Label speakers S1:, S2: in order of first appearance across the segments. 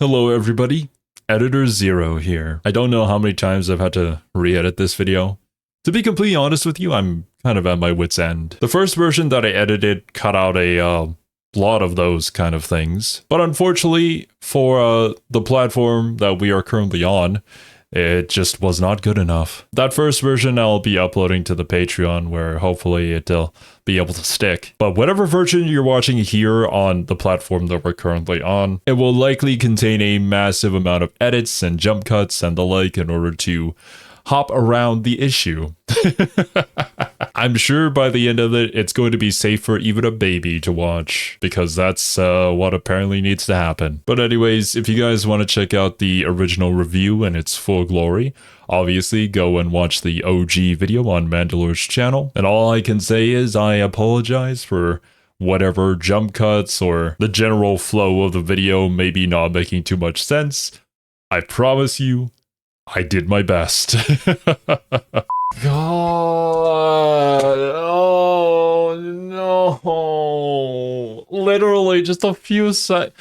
S1: Hello everybody, Editor Xero here. I don't know how many times I've had to re-edit this video. To be completely honest with you, I'm kind of at my wit's end. The first version that I edited cut out a lot of those kind of things. But unfortunately, for the platform that we are currently on, it just was not good enough. That first version I'll be uploading to the Patreon where hopefully it'll be able to stick. But whatever version you're watching here on the platform that we're currently on, it will likely contain a massive amount of edits and jump cuts and the like in order to hop around the issue. I'm sure by the end of it, it's going to be safe for even a baby to watch, because that's what apparently needs to happen. But anyways, if you guys want to check out the original review in its full glory, obviously go and watch the OG video on Mandalore's channel. And all I can say is I apologize for whatever jump cuts or the general flow of the video maybe not making too much sense. I promise you, I did my best. God, oh no, literally just a few seconds.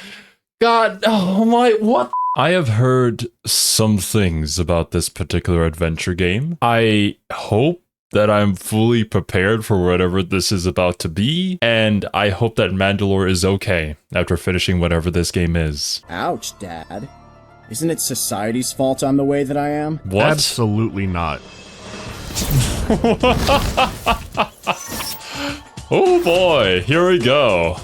S1: God, oh my, what? I have heard some things about this particular adventure game. I hope that I'm fully prepared for whatever this is about to be, and I hope that Mandalore is okay after finishing whatever this game is.
S2: Ouch, Dad. Isn't it society's fault I'm the way that I am?
S1: What?
S3: Absolutely not.
S1: Oh boy, here we go.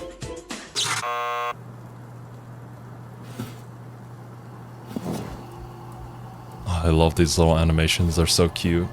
S1: Oh, I love these little animations, they're so cute.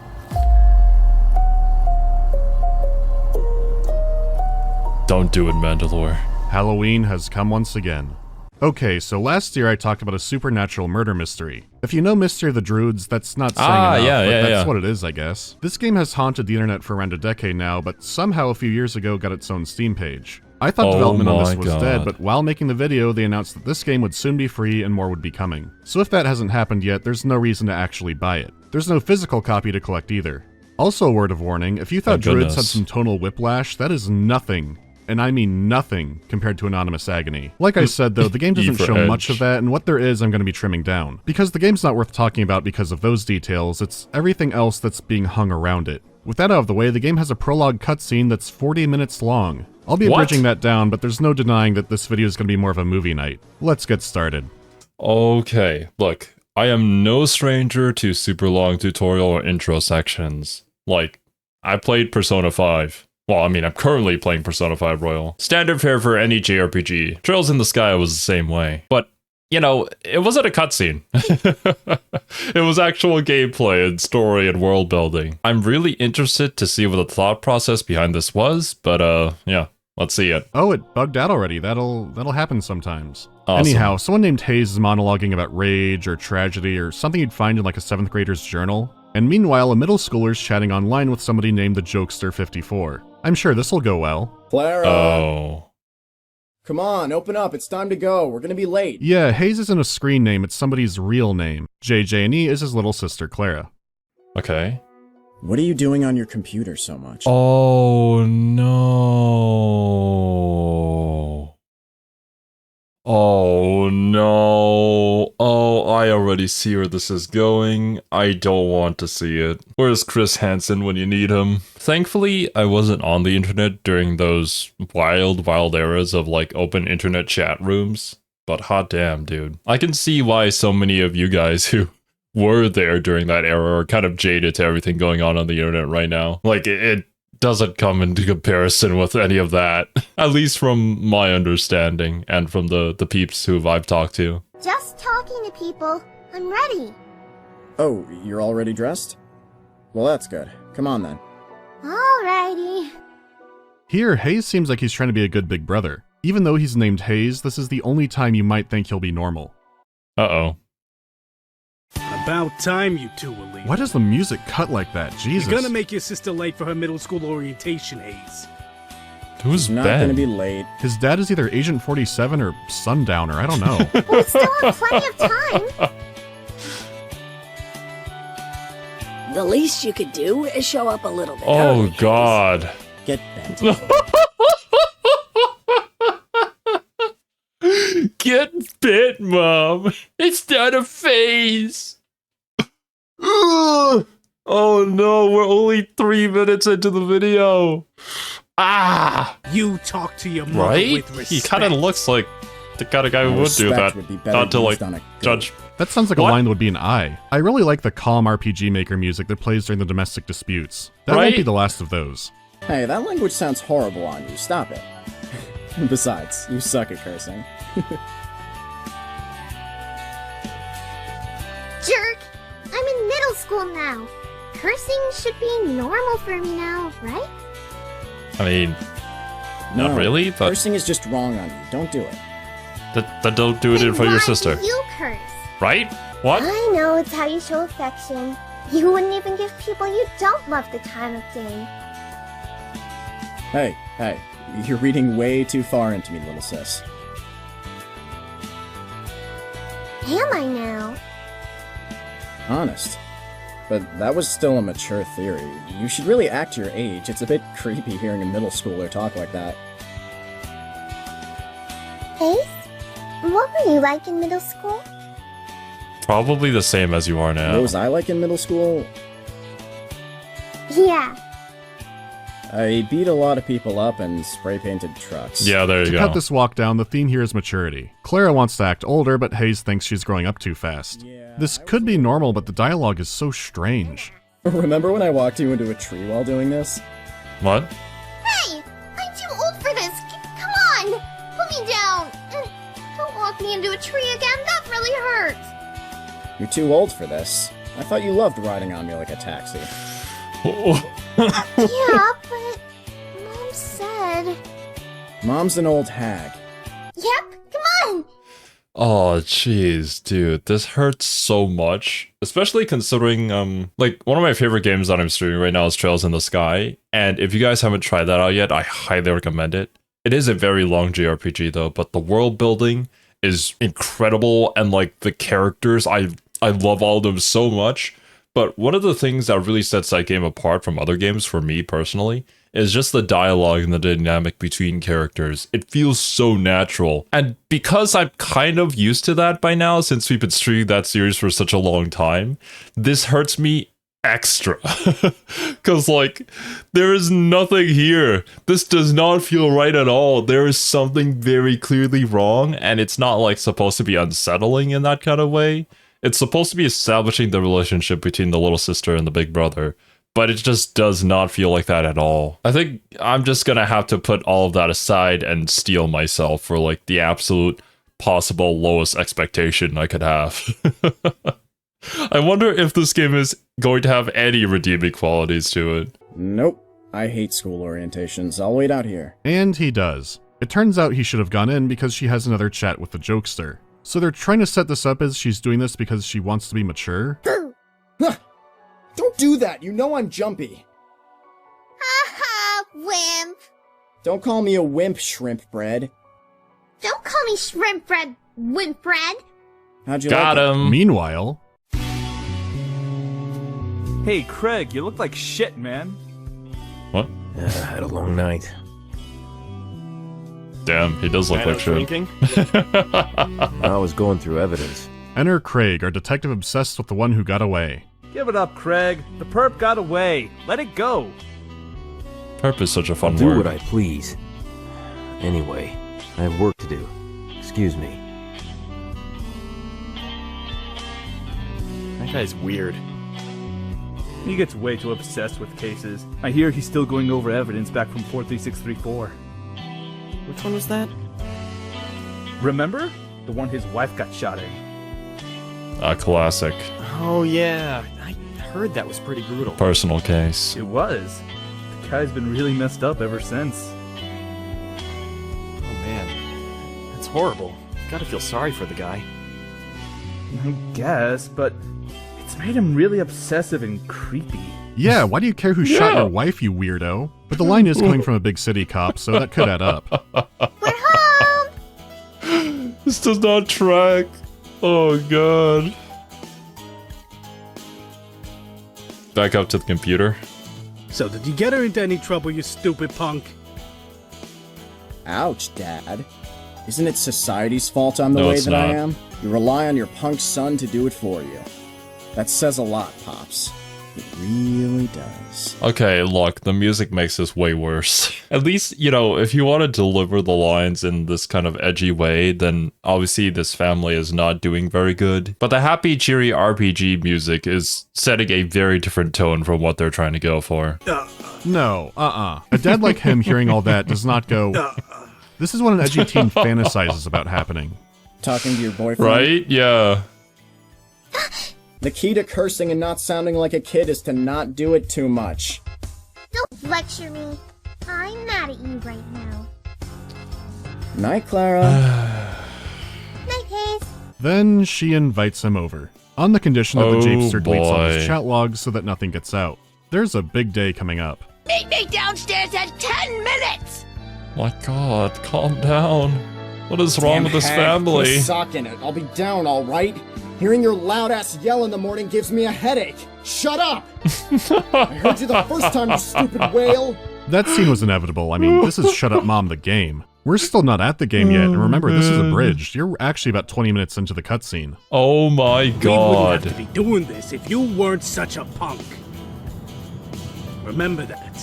S1: Don't do it, Mandalore.
S3: Halloween has come once again. Okay, so last year I talked about a supernatural murder mystery. If you know Mystery of the Druids, that's not saying enough, but that's what it is, I guess. This game has haunted the internet for around a decade now, but somehow a few years ago got its own Steam page. I thought development on this was dead, but while making the video, they announced that this game would soon be free and more would be coming. So if that hasn't happened yet, there's no reason to actually buy it. There's no physical copy to collect either. Also, a word of warning, if you thought Druids had some tonal whiplash, that is nothing. And I mean nothing compared to Anonymous Agony. Like I said though, the game doesn't show much of that, and what there is I'm going to be trimming down. Because the game's not worth talking about because of those details, it's everything else that's being hung around it. With that out of the way, the game has a prologue cutscene that's 40 minutes long. I'll be abridging that down, but there's no denying that this video is going to be more of a movie night. Let's get started.
S1: Okay, look, I am no stranger to super long tutorial or intro sections. Like, I played Persona 5. Well, I mean, I'm currently playing Persona 5 Royal. Standard fare for any JRPG. Trails in the Sky was the same way. But, you know, it wasn't a cutscene. It was actual gameplay and story and world building. I'm really interested to see what the thought process behind this was, but yeah, let's see it.
S3: Oh, it bugged out already. That'll happen sometimes.
S1: Awesome.
S3: Anyhow, someone named Hayes is monologuing about rage or tragedy or something you'd find in like a 7th grader's journal. And meanwhile, a middle schooler's chatting online with somebody named the Jokester54. I'm sure this'll go well.
S2: Clara!
S1: Oh.
S2: Come on, open up, it's time to go, we're gonna be late.
S3: Yeah, Hayes isn't a screen name, it's somebody's real name. JJ&E is his little sister, Clara.
S1: Okay.
S2: What are you doing on your computer so much?
S1: Oh no. Oh no. Oh, I already see where this is going. I don't want to see it. Where's Chris Hansen when you need him? Thankfully, I wasn't on the internet during those wild eras of like open internet chat rooms. But hot damn, dude. I can see why so many of you guys who were there during that era are kind of jaded to everything going on the internet right now. Like, it doesn't come into comparison with any of that. At least from my understanding and from the peeps who I've talked to.
S4: Just talking to people. I'm ready.
S2: Oh, you're already dressed? Well, that's good. Come on then.
S4: Alrighty.
S3: Here, Hayes seems like he's trying to be a good big brother. Even though he's named Hayes, this is the only time you might think he'll be normal.
S1: Uh-oh.
S5: About time you two were late.
S3: Why does the music cut like that? Jesus.
S5: You're gonna make your sister late for her middle school orientation, Hayes.
S1: Who's
S2: Not
S1: Ben?
S2: gonna be late.
S3: His dad is either Agent 47 or Sundowner, I don't know.
S4: We still have plenty of time.
S6: The least you could do is show up a little bit
S1: Oh
S6: early,
S1: god.
S2: Get bent.
S1: get bit, Mom. It's not a phase. Oh no, we're only 3 minutes into the video. Ah!
S5: You talk to your mother
S1: Right?
S5: with respect.
S1: He kind of looks like the kind of guy who would do that. Not to like judge.
S3: That sounds like a line that would be an I. I really like the calm RPG Maker music that plays during the domestic disputes. That won't be the last of those.
S2: Hey, that language sounds horrible on you. Stop it. Besides, you suck at cursing.
S4: Jerk! I'm in middle school now. Cursing should be normal for me now, right?
S1: I mean, not really, but
S2: Cursing is just wrong on you. Don't do it.
S1: Then don't do it in front of your sister.
S4: Why do you curse?
S1: Right? What?
S4: I know it's how you show affection. You wouldn't even give people you don't love the time of day.
S2: Hey, you're reading way too far into me, little sis.
S4: Am I now?
S2: Honest. But that was still a mature theory. You should really act your age. It's a bit creepy hearing a middle schooler talk like that.
S4: Ace? What were you like in middle school?
S1: Probably the same as you are now.
S2: What was I like in middle school?
S4: Yeah.
S2: I beat a lot of people up and spray-painted trucks.
S1: Yeah, there you
S3: To
S1: go.
S3: cut this walk down, the theme here is maturity. Clara wants to act older, but Hayes thinks she's growing up too fast. This could be normal, but the dialogue is so strange.
S2: Remember when I walked you into a tree while doing this?
S1: What?
S4: Hey! I'm too old for this! Come on! Put me down! Don't walk me into a tree again, that really hurts!
S2: You're too old for this. I thought you loved riding on me like a taxi.
S4: Yeah, but Mom said...
S2: Mom's an old hag.
S4: Yep, come on!
S1: Oh, jeez, dude, this hurts so much. Especially considering, like, one of my favorite games that I'm streaming right now is Trails in the Sky. And if you guys haven't tried that out yet, I highly recommend it. It is a very long JRPG though, but the world building is incredible. And like the characters, I love all of them so much. But one of the things that really sets that game apart from other games for me personally is just the dialogue and the dynamic between characters. It feels so natural. And because I'm kind of used to that by now, since we've been streaming that series for such a long time, this hurts me extra. Because, like, there is nothing here. This does not feel right at all. There is something very clearly wrong, and it's not, like, supposed to be unsettling in that kind of way. It's supposed to be establishing the relationship between the little sister and the big brother, but it just does not feel like that at all. I think I'm just gonna have to put all of that aside and steel myself for like the absolute possible lowest expectation I could have. I wonder if this game is going to have any redeeming qualities to it.
S2: Nope. I hate school orientations. I'll wait out here.
S3: And he does. It turns out he should have gone in because she has another chat with the jokester. So they're trying to set this up as she's doing this because she wants to be mature.
S2: Don't do that! You know I'm jumpy!
S4: Haha, wimp!
S2: Don't call me a wimp, shrimp bread.
S4: Don't call me shrimp bread, wimp bread!
S2: How'd you
S1: Got
S2: like
S1: him!
S3: Meanwhile...
S7: Hey, Craig, you look like shit, man.
S1: What?
S8: I had a long night.
S1: Damn, he does look like shit.
S8: I was going through evidence.
S3: Enter Craig, our detective obsessed with the one who got away.
S7: Give it up, Craig. The perp got away. Let it go.
S1: Perp is such a fun
S8: Do
S1: word.
S8: what I please. Anyway, I have work to do. Excuse me.
S9: That guy's weird.
S7: He gets way too obsessed with cases. I hear he's still going over evidence back from 43634.
S9: Which one was that?
S7: Remember? The one his wife got shot in.
S1: A classic.
S9: Oh yeah, I heard that was pretty brutal.
S1: Personal case.
S7: It was. The guy's been really messed up ever since.
S9: Oh man, that's horrible. Gotta feel sorry for the guy.
S7: I guess, but it's made him really obsessive and creepy.
S3: Yeah, why do you care who shot your wife, you weirdo? But the line is coming from a big city cop, so that could add up.
S4: We're home!
S1: This does not track. Oh god. Back up to the computer.
S5: So, did you get her into any trouble, you stupid punk?
S2: Ouch, Dad. Isn't it society's fault I'm the way that I am? You rely on your punk son to do it for you. That says a lot, Pops. It really does.
S1: Okay, look, the music makes this way worse. At least, you know, if you want to deliver the lines in this kind of edgy way, then obviously this family is not doing very good. But the happy, cheery RPG music is setting a very different tone from what they're trying to go for.
S3: No, A dad like him hearing all that does not go, this is what an edgy teen fantasizes about happening.
S2: Talking to your boyfriend?
S1: Right? Yeah.
S2: The key to cursing and not sounding like a kid is to not do it too much.
S4: Don't lecture me. I'm mad at you right now.
S2: Night, Clara.
S4: Night, Hayes.
S3: Then she invites him over, on the condition that the Japester deletes all his chat logs so that nothing gets out. There's a big day coming up.
S6: Meet me downstairs in 10 minutes!
S1: My god, calm down. What is wrong with this family?
S2: Put a sock in it. I'll be down, alright? Hearing your loud-ass yell in the morning gives me a headache. Shut up! I heard you the first time, you stupid whale!
S3: That scene was inevitable. I mean, this is Shut Up Mom the game. We're still not at the game yet, and remember, this is abridged. You're actually about 20 minutes into the cutscene.
S1: Oh my god.
S5: We wouldn't have to be doing this if you weren't such a punk. Remember that.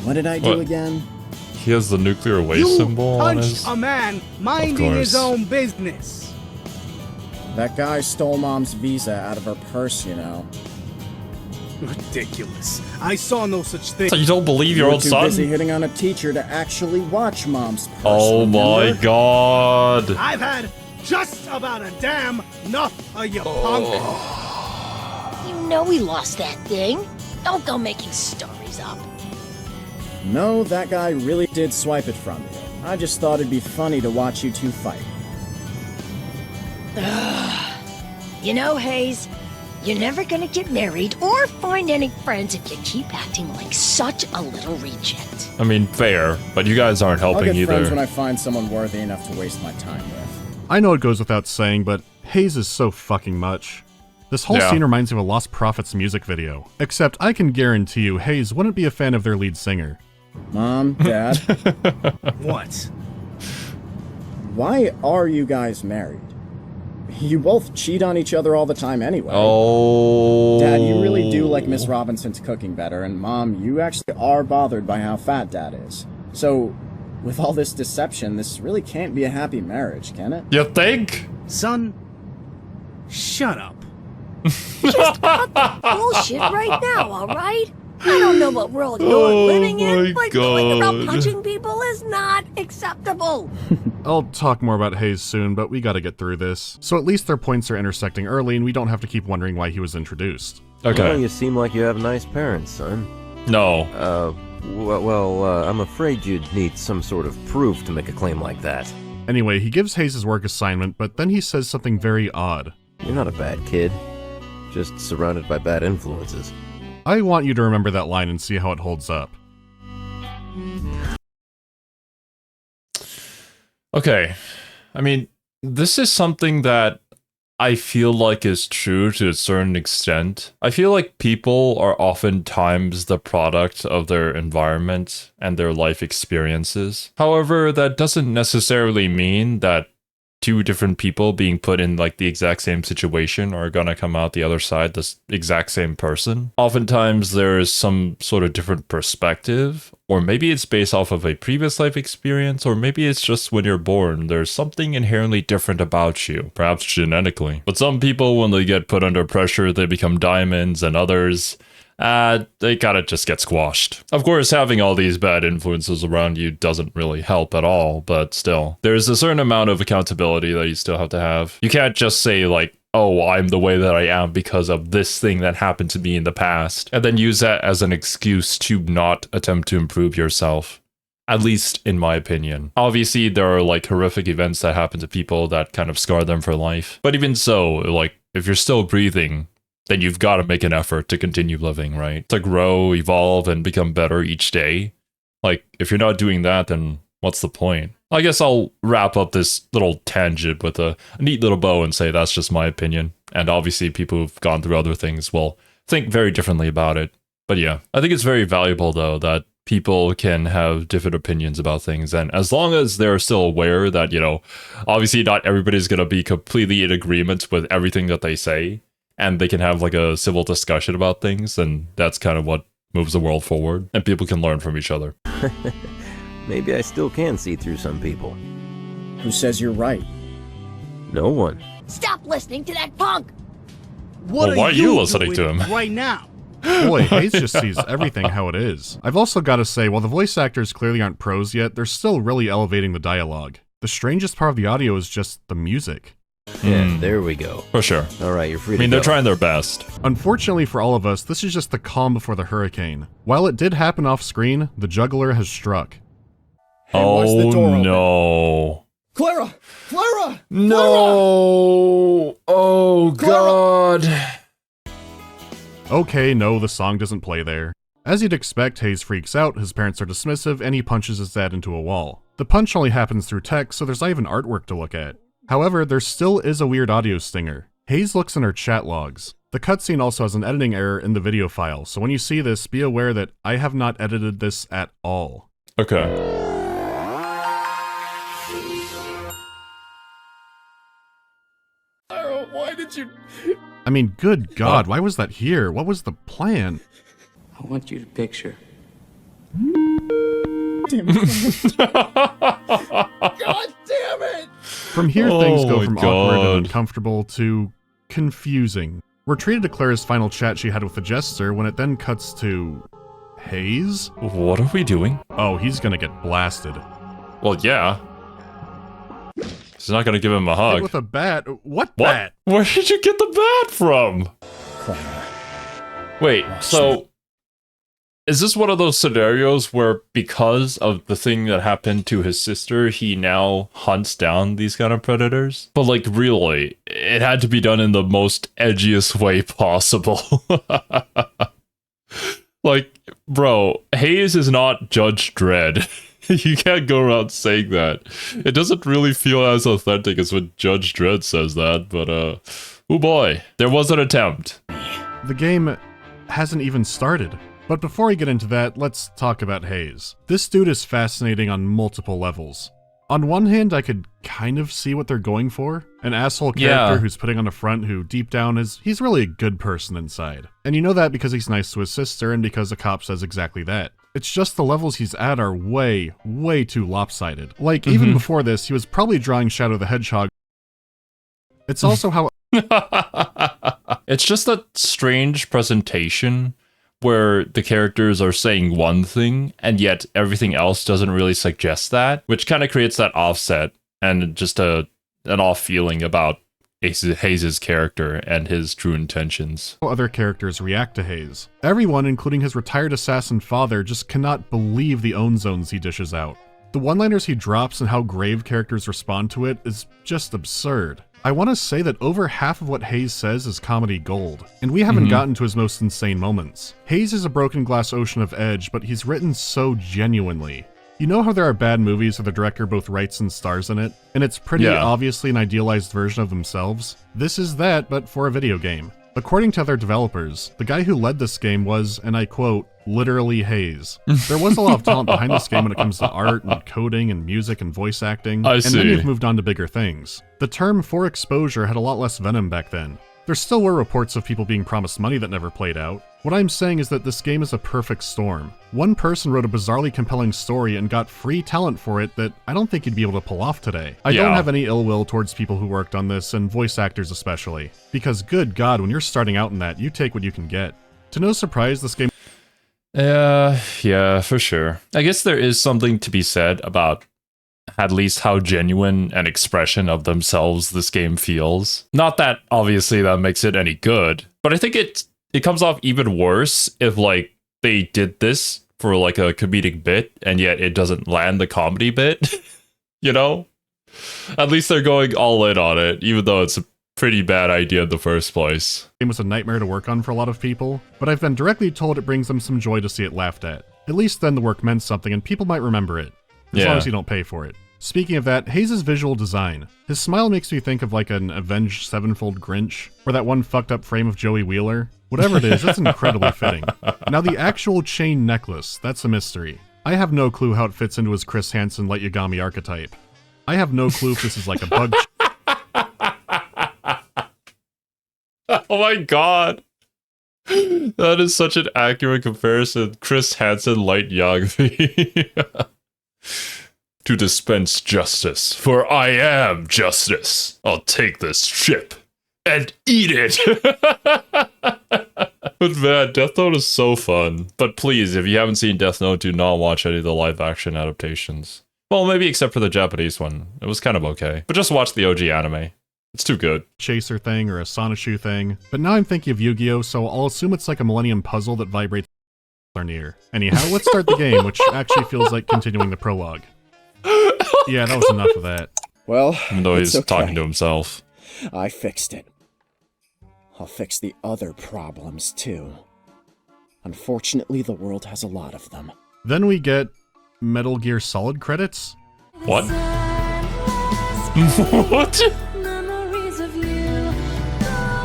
S2: What did I do again?
S1: He has the nuclear waste symbol on his...
S5: You punched a man minding his own business.
S2: That guy stole Mom's visa out of her purse, you know.
S5: Ridiculous. I saw no such thing.
S1: So you don't believe your own son?
S2: You were too busy hitting on a teacher to actually watch Mom's purse.
S1: Oh my god.
S5: I've had just about a damn enough of you punk.
S6: You know we lost that thing. Don't go making stories up.
S2: No, that guy really did swipe it from you. I just thought it'd be funny to watch you two fight.
S6: You know, Hayes, you're never gonna get married or find any friends if you keep acting like such a little reject.
S1: I mean, fair, but you guys aren't helping
S2: I'll get
S1: either.
S2: friends when I find someone worthy enough to waste my time with.
S3: I know it goes without saying, but Hayes is so fucking much. This whole scene reminds me of a Lost Prophets music video. Except I can guarantee you Hayes wouldn't be a fan of their lead singer.
S2: Mom, Dad.
S5: What?
S2: Why are you guys married? You both cheat on each other all the time anyway.
S1: Oh.
S2: Dad, you really do like Miss Robinson's cooking better, and Mom, you actually are bothered by how fat Dad is. So, with all this deception, this really can't be a happy marriage, can it?
S1: You think?
S5: Son, shut up.
S6: Just cut the bullshit right now, alright? I don't know what world you're living in, but going around punching people is not acceptable.
S3: I'll talk more about Hayes soon, but we gotta get through this. So at least their points are intersecting early and we don't have to keep wondering why he was introduced.
S1: Okay.
S8: Well, you seem like you have nice parents, son.
S1: No.
S8: I'm afraid you'd need some sort of proof to make a claim like that.
S3: Anyway, he gives Hayes his work assignment, but then he says something very odd.
S8: You're not a bad kid. Just surrounded by bad influences.
S3: I want you to remember that line and see how it holds up.
S1: Okay. I mean, this is something that I feel like is true to a certain extent. I feel like people are oftentimes the product of their environment and their life experiences. However, that doesn't necessarily mean that two different people being put in like the exact same situation are gonna come out the other side the exact same person. Oftentimes there is some sort of different perspective, or maybe it's based off of a previous life experience, or maybe it's just when you're born, there's something inherently different about you, perhaps genetically. But some people, when they get put under pressure, they become diamonds, and others, they gotta just get squashed. Of course, having all these bad influences around you doesn't really help at all, but still, there's a certain amount of accountability that you still have to have. You can't just say like, oh, I'm the way that I am because of this thing that happened to me in the past, and then use that as an excuse to not attempt to improve yourself. At least in my opinion. Obviously, there are like horrific events that happen to people that kind of scar them for life. But even so, like, if you're still breathing, then you've got to make an effort to continue living, right? To grow, evolve, and become better each day. Like, if you're not doing that, then what's the point? I guess I'll wrap up this little tangent with a neat little bow and say that's just my opinion. And obviously people who've gone through other things will think very differently about it. But yeah, I think it's very valuable though that people can have different opinions about things, and as long as they're still aware that, you know, obviously not everybody's gonna be completely in agreement with everything that they say, and they can have like a civil discussion about things, then that's kind of what moves the world forward, and people can learn from each other.
S8: Maybe I still can see through some people.
S2: Who says you're right?
S8: No one.
S6: Stop listening to that punk!
S5: What
S1: why are you listening to him?
S5: right now?
S3: Boy, Hayes just sees everything how it is. I've also got to say, while the voice actors clearly aren't pros yet, they're still really elevating the dialogue. The strangest part of the audio is just the music.
S8: Yeah, there we go.
S1: For sure.
S8: Alright, you're free to go.
S1: I mean, they're trying their best.
S3: Unfortunately for all of us, this is just the calm before the hurricane. While it did happen off screen, the juggler has struck.
S2: Hey, watch the door open.
S1: No.
S2: Clara! Clara!
S1: No! Oh, God.
S3: Okay, no, the song doesn't play there. As you'd expect, Hayes freaks out, his parents are dismissive, and he punches his dad into a wall. The punch only happens through text, so there's not even artwork to look at. However, there still is a weird audio stinger. Hayes looks in her chat logs. The cutscene also has an editing error in the video file, so when you see this, be aware that I have not edited this at all.
S1: Okay.
S2: Why did you...
S3: I mean, good God, why was that here? What was the plan?
S10: I want you to picture.
S2: Damn it. God damn it!
S3: From here, things go from awkward and
S1: God.
S3: uncomfortable to confusing. We're treated to Claire's final chat she had with the jester when it then cuts to... Hayes?
S1: What are we doing?
S3: Oh, he's gonna get blasted.
S1: Well, yeah. She's not gonna give him a hug.
S3: Hit with a bat? What bat?
S1: Where did you get the bat from?
S2: Clara.
S1: Wait, so is this one of those scenarios where because of the thing that happened to his sister, he now hunts down these kind of predators? But like, really, it had to be done in the most edgiest way possible. Like, bro, Hayes is not Judge Dredd. You can't go around saying that. It doesn't really feel as authentic as when Judge Dredd says that, but oh boy, there was an attempt.
S3: The game hasn't even started. But before we get into that, let's talk about Hayes. This dude is fascinating on multiple levels. On one hand, I could kind of see what they're going for. An asshole character who's putting on a front who deep down he's really a good person inside. And you know that because he's nice to his sister and because a cop says exactly that. It's just the levels he's at are way, way too lopsided. Like, even before this, he was probably drawing Shadow the Hedgehog. It's also how...
S1: It's just that strange presentation where the characters are saying one thing, and yet everything else doesn't really suggest that, which kind of creates that offset and just an off feeling about Hayes' character and his true intentions.
S3: Other characters react to Hayes. Everyone, including his retired assassin father, just cannot believe the own zones he dishes out. The one-liners he drops and how grave characters respond to it is just absurd. I want to say that over half of what Hayes says is comedy gold, and we haven't gotten to his most insane moments. Hayes is a broken glass ocean of edge, but he's written so genuinely. You know how there are bad movies where the director both writes and stars in it, and it's pretty obviously an idealized version of themselves? This is that, but for a video game. According to other developers, the guy who led this game was, and I quote, literally Hayes. There was a lot of talent behind this game when it comes to art and coding and music and voice acting, and many have moved on to bigger things. The term for exposure had a lot less venom back then. There still were reports of people being promised money that never played out. What I'm saying is that this game is a perfect storm. One person wrote a bizarrely compelling story and got free talent for it that I don't think you'd be able to pull off today. I don't have any ill will towards people who worked on this, and voice actors especially. Because good God, when you're starting out in that, you take what you can get. To no surprise, this game...
S1: Yeah, for sure. I guess there is something to be said about at least how genuine an expression of themselves this game feels. Not that, obviously, that makes it any good, but I think it comes off even worse if, like, they did this for, like, a comedic bit, and yet it doesn't land the comedy bit, you know? At least they're going all in on it, even though it's a pretty bad idea in the first place.
S3: It was a nightmare to work on for a lot of people, but I've been directly told it brings them some joy to see it laughed at. At least then the work meant something and people might remember it. As long as you don't pay for it. Speaking of that, Hayes' visual design. His smile makes me think of like an Avenged Sevenfold Grinch, or that one fucked up frame of Joey Wheeler. Whatever it is, it's incredibly fitting. Now the actual chain necklace, that's a mystery. I have no clue how it fits into his Chris Hansen Light Yagami archetype. I have no clue if this is like a bug.
S1: Oh my god. That is such an accurate comparison. Chris Hansen Light Yagami. To dispense justice, for I am justice. I'll take this ship and eat it. But man, Death Note is so fun. But please, if you haven't seen Death Note, do not watch any of the live action adaptations. Well, maybe except for the Japanese one. It was kind of okay. But just watch the OG anime. It's too good.
S3: Chaser thing or a Sonichu thing. But now I'm thinking of Yu-Gi-Oh, so I'll assume it's like a Millennium Puzzle that vibrates our ear. Anyhow, let's start the game, which actually feels like continuing the prologue. Yeah, that was enough of that.
S2: Well,
S1: even though he's talking to himself.
S2: I fixed it. I'll fix the other problems too. Unfortunately, the world has a lot of them.
S3: Then we get Metal Gear Solid credits.
S1: What? What?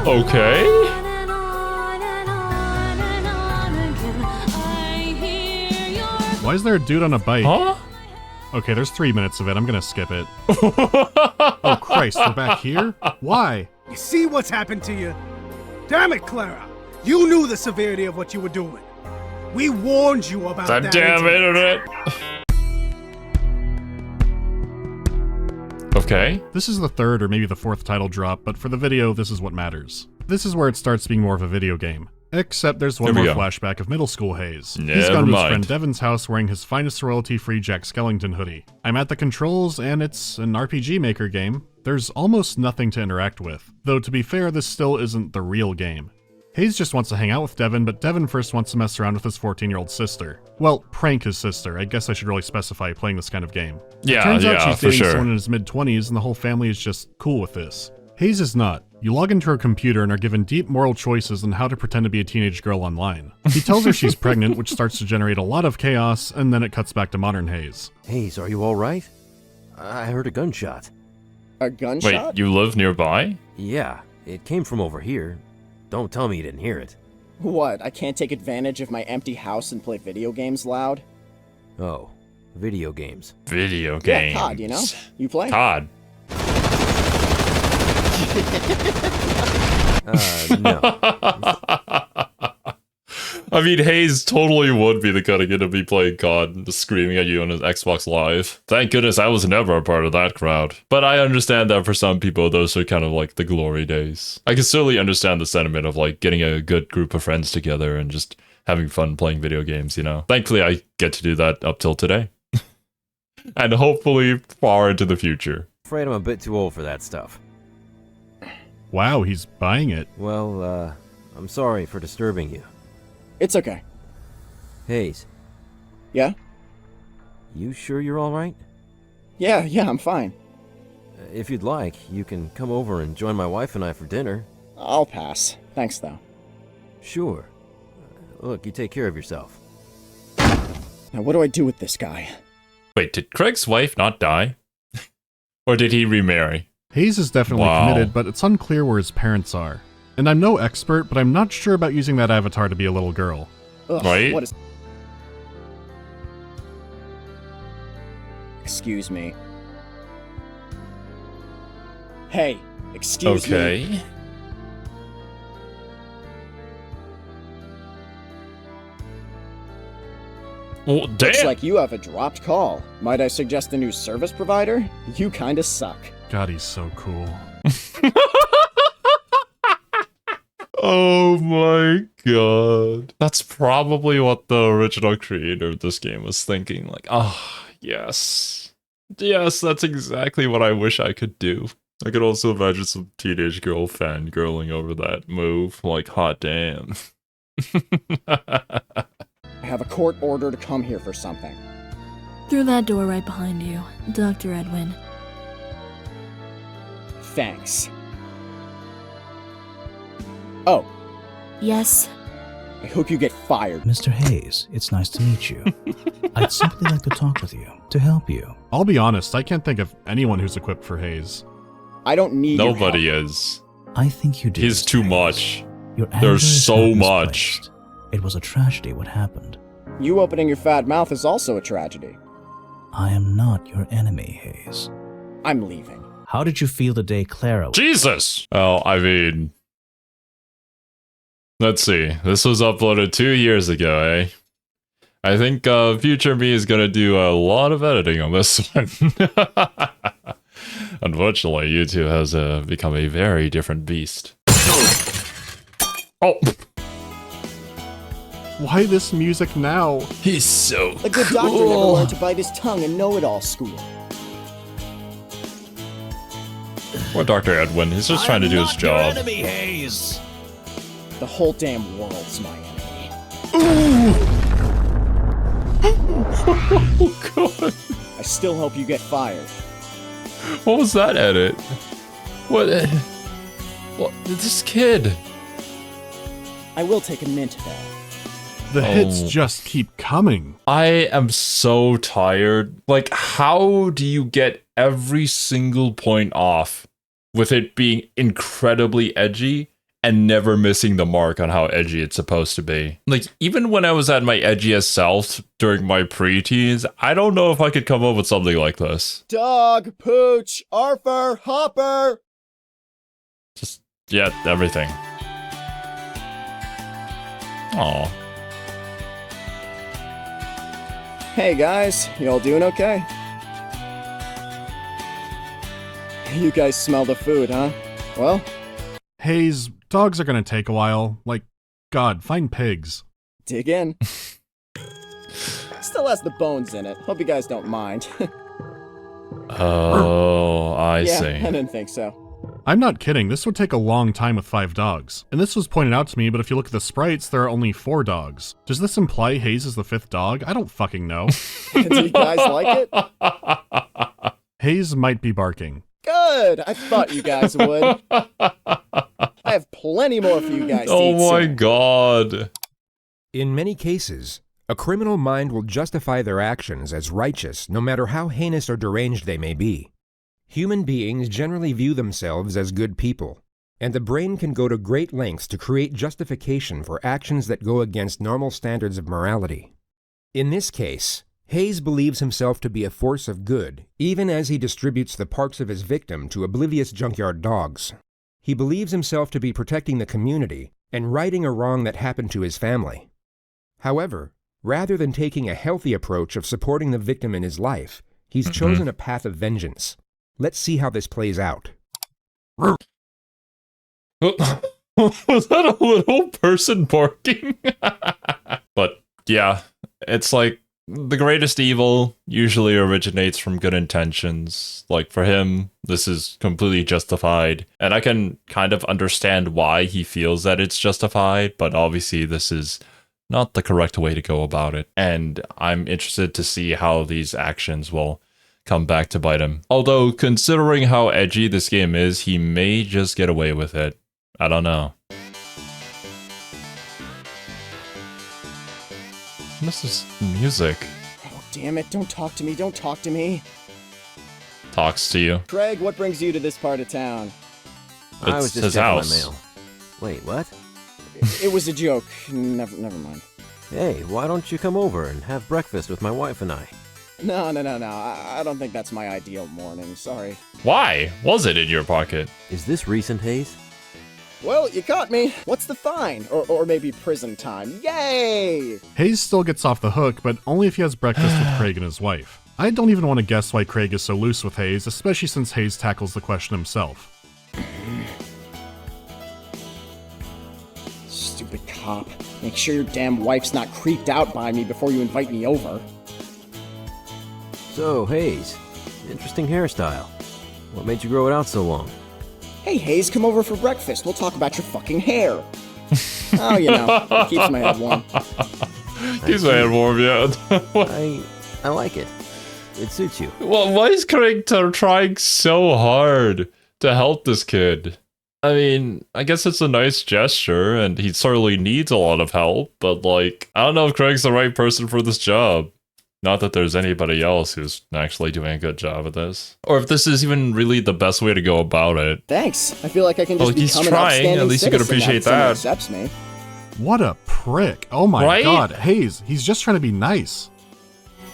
S1: Okay.
S3: Why is there a dude on a bike?
S1: Huh?
S3: Okay, there's 3 minutes of it. I'm gonna skip it. Oh Christ, we're back here? Why?
S5: You see what's happened to you? Damn it, Clara! You knew the severity of what you were doing. We warned you about that.
S1: Damn internet! Okay.
S3: This is the third or maybe the fourth title drop, but for the video, this is what matters. This is where it starts being more of a video game. Except there's one more flashback of middle school Hayes. He's gone to his friend Devin's house wearing his finest royalty-free Jack Skellington hoodie. I'm at the controls, and it's an RPG Maker game. There's almost nothing to interact with. Though to be fair, this still isn't the real game. Hayes just wants to hang out with Devin, but Devin first wants to mess around with his 14-year-old sister. Well, prank his sister. I guess I should really specify playing this kind of game.
S1: Yeah,
S3: turns out she's dating
S1: sure.
S3: someone in his mid-20s, and the whole family is just cool with this. Hayes is not. You log into her computer and are given deep moral choices on how to pretend to be a teenage girl online. He tells her she's pregnant, which starts to generate a lot of chaos, and then it cuts back to modern Hayes.
S8: Hayes, are you alright? I heard a gunshot.
S2: A gunshot?
S1: Wait, you live nearby?
S8: Yeah, it came from over here. Don't tell me you didn't hear it.
S2: What, I can't take advantage of my empty house and play video games loud?
S8: Oh, video games.
S1: Video games.
S2: Yeah, COD, you know? You play?
S1: COD.
S8: No.
S1: I mean, Hayes totally would be the kind of kid to be playing COD and just screaming at you on his Xbox Live. Thank goodness I was never a part of that crowd. But I understand that for some people, those are kind of like the glory days. I can certainly understand the sentiment of like getting a good group of friends together and just having fun playing video games, you know? Thankfully, I get to do that up till today. And hopefully far into the future.
S8: Afraid I'm a bit too old for that stuff.
S3: Wow, he's buying it.
S8: Well, I'm sorry for disturbing you.
S2: It's okay.
S8: Hayes.
S2: Yeah?
S8: You sure you're alright?
S2: Yeah, I'm fine.
S8: If you'd like, you can come over and join my wife and I for dinner.
S2: I'll pass. Thanks, though.
S8: Sure. Look, you take care of yourself.
S2: Now, what do I do with this guy?
S1: Wait, did Craig's wife not die? Or did he remarry?
S3: Hayes is definitely committed, but it's unclear where his parents are. And I'm no expert, but I'm not sure about using that avatar to be a little girl.
S2: Ugh,
S1: right?
S2: What is... Excuse me. Hey, excuse me.
S1: Okay. Well, damn.
S2: Looks like you have a dropped call. Might I suggest a new service provider? You kinda suck.
S3: God, he's so cool.
S1: Oh my god. That's probably what the original creator of this game was thinking. Like, oh, yes. Yes, that's exactly what I wish I could do. I could also imagine some teenage girl fangirling over that move. Like, hot damn.
S2: I have a court order to come here for something.
S11: Through that door right behind you, Dr. Edwin.
S2: Thanks. Oh.
S11: Yes?
S2: I hope you get fired.
S12: Mr. Hayes, it's nice to meet you. I'd simply like to talk with you, to help you.
S3: I'll be honest, I can't think of anyone who's equipped for Hayes.
S2: I don't need
S1: Nobody is.
S12: I think you do.
S1: He's too much.
S12: Your
S1: There's so much.
S12: It was a tragedy what happened.
S2: You opening your fat mouth is also a tragedy.
S12: I am not your enemy, Hayes.
S2: I'm leaving.
S12: How did you feel the day Clara...
S1: Jesus! Well, I mean... Let's see. This was uploaded 2 years ago, eh? I think future me is gonna do a lot of editing on this one. Unfortunately, YouTube has become a very different beast. Oh!
S3: Why this music now?
S1: He's so
S2: A good doctor never learned to bite his tongue in know-it-all school.
S1: What Dr. Edwin? He's just trying to do his job.
S12: Enemy, Hayes.
S2: The whole damn world's my enemy.
S1: Oh god.
S2: I still hope you get fired.
S1: What was that edit? What? What? This kid.
S2: I will take a mint though.
S3: The hits just keep coming.
S1: I am so tired. Like, how do you get every single point off with it being incredibly edgy and never missing the mark on how edgy it's supposed to be? Like, even when I was at my edgiest self during my pre-teens, I don't know if I could come up with something like this.
S2: Dog, pooch, Arthur, Hopper.
S1: Just, yeah, everything. Aw.
S2: Hey guys, you all doing okay? You guys smell the food, huh? Well?
S3: Hayes, dogs are gonna take a while. Like, God, find pigs.
S2: Dig in. Still has the bones in it. Hope you guys don't mind.
S1: Oh, I see.
S2: I didn't think so.
S3: I'm not kidding, this would take a long time with 5 dogs. And this was pointed out to me, but if you look at the sprites, there are only 4 dogs. Does this imply Hayes is the 5th dog? I don't fucking know.
S2: Do you guys like it?
S3: Hayes might be barking.
S2: Good! I thought you guys would. I have plenty more for you guys to eat
S1: Oh my
S2: soon.
S1: god.
S13: In many cases, a criminal mind will justify their actions as righteous no matter how heinous or deranged they may be. Human beings generally view themselves as good people, and the brain can go to great lengths to create justification for actions that go against normal standards of morality. In this case, Hayes believes himself to be a force of good, even as he distributes the parts of his victim to oblivious junkyard dogs. He believes himself to be protecting the community and righting a wrong that happened to his family. However, rather than taking a healthy approach of supporting the victim in his life, he's chosen a path of vengeance. Let's see how this plays out.
S1: Was that a little person barking? But yeah, it's like the greatest evil usually originates from good intentions. Like for him, this is completely justified. And I can kind of understand why he feels that it's justified, but obviously this is not the correct way to go about it. And I'm interested to see how these actions will come back to bite him. Although, considering how edgy this game is, he may just get away with it. I don't know. This is music.
S2: Oh, damn it. Don't talk to me. Don't talk to me.
S1: Talks to you.
S2: Craig, what brings you to this part of town?
S8: I was just
S1: his
S8: checking
S1: house.
S8: my mail. Wait, what?
S2: It was a joke. Never mind.
S8: Hey, why don't you come over and have breakfast with my wife and I?
S2: No. I don't think that's my ideal morning. Sorry.
S1: Why was it in your pocket?
S8: Is this recent, Hayes?
S2: Well, you caught me. What's the fine? Or maybe prison time. Yay!
S3: Hayes still gets off the hook, but only if he has breakfast with Craig and his wife. I don't even want to guess why Craig is so loose with Hayes, especially since Hayes tackles the question himself.
S2: Stupid cop. Make sure your damn wife's not creeped out by me before you invite me over.
S8: So, Hayes, interesting hairstyle. What made you grow it out so long?
S2: Hey, Hayes, come over for breakfast. We'll talk about your fucking hair. Oh, you know, it keeps my head warm.
S1: Keeps my head warm, yeah.
S8: I like it. It suits you.
S1: Well, why is Craig trying so hard to help this kid? I mean, I guess it's a nice gesture, and he certainly needs a lot of help, but like, I don't know if Craig's the right person for this job. Not that there's anybody else who's actually doing a good job at this. Or if this is even really the best way to go about it.
S2: Thanks. I feel like I can just
S1: he's
S2: become
S1: trying.
S2: an
S1: At least you can appreciate that.
S2: Accepts me.
S3: What a prick. Oh my god. Hayes, he's just trying to be nice.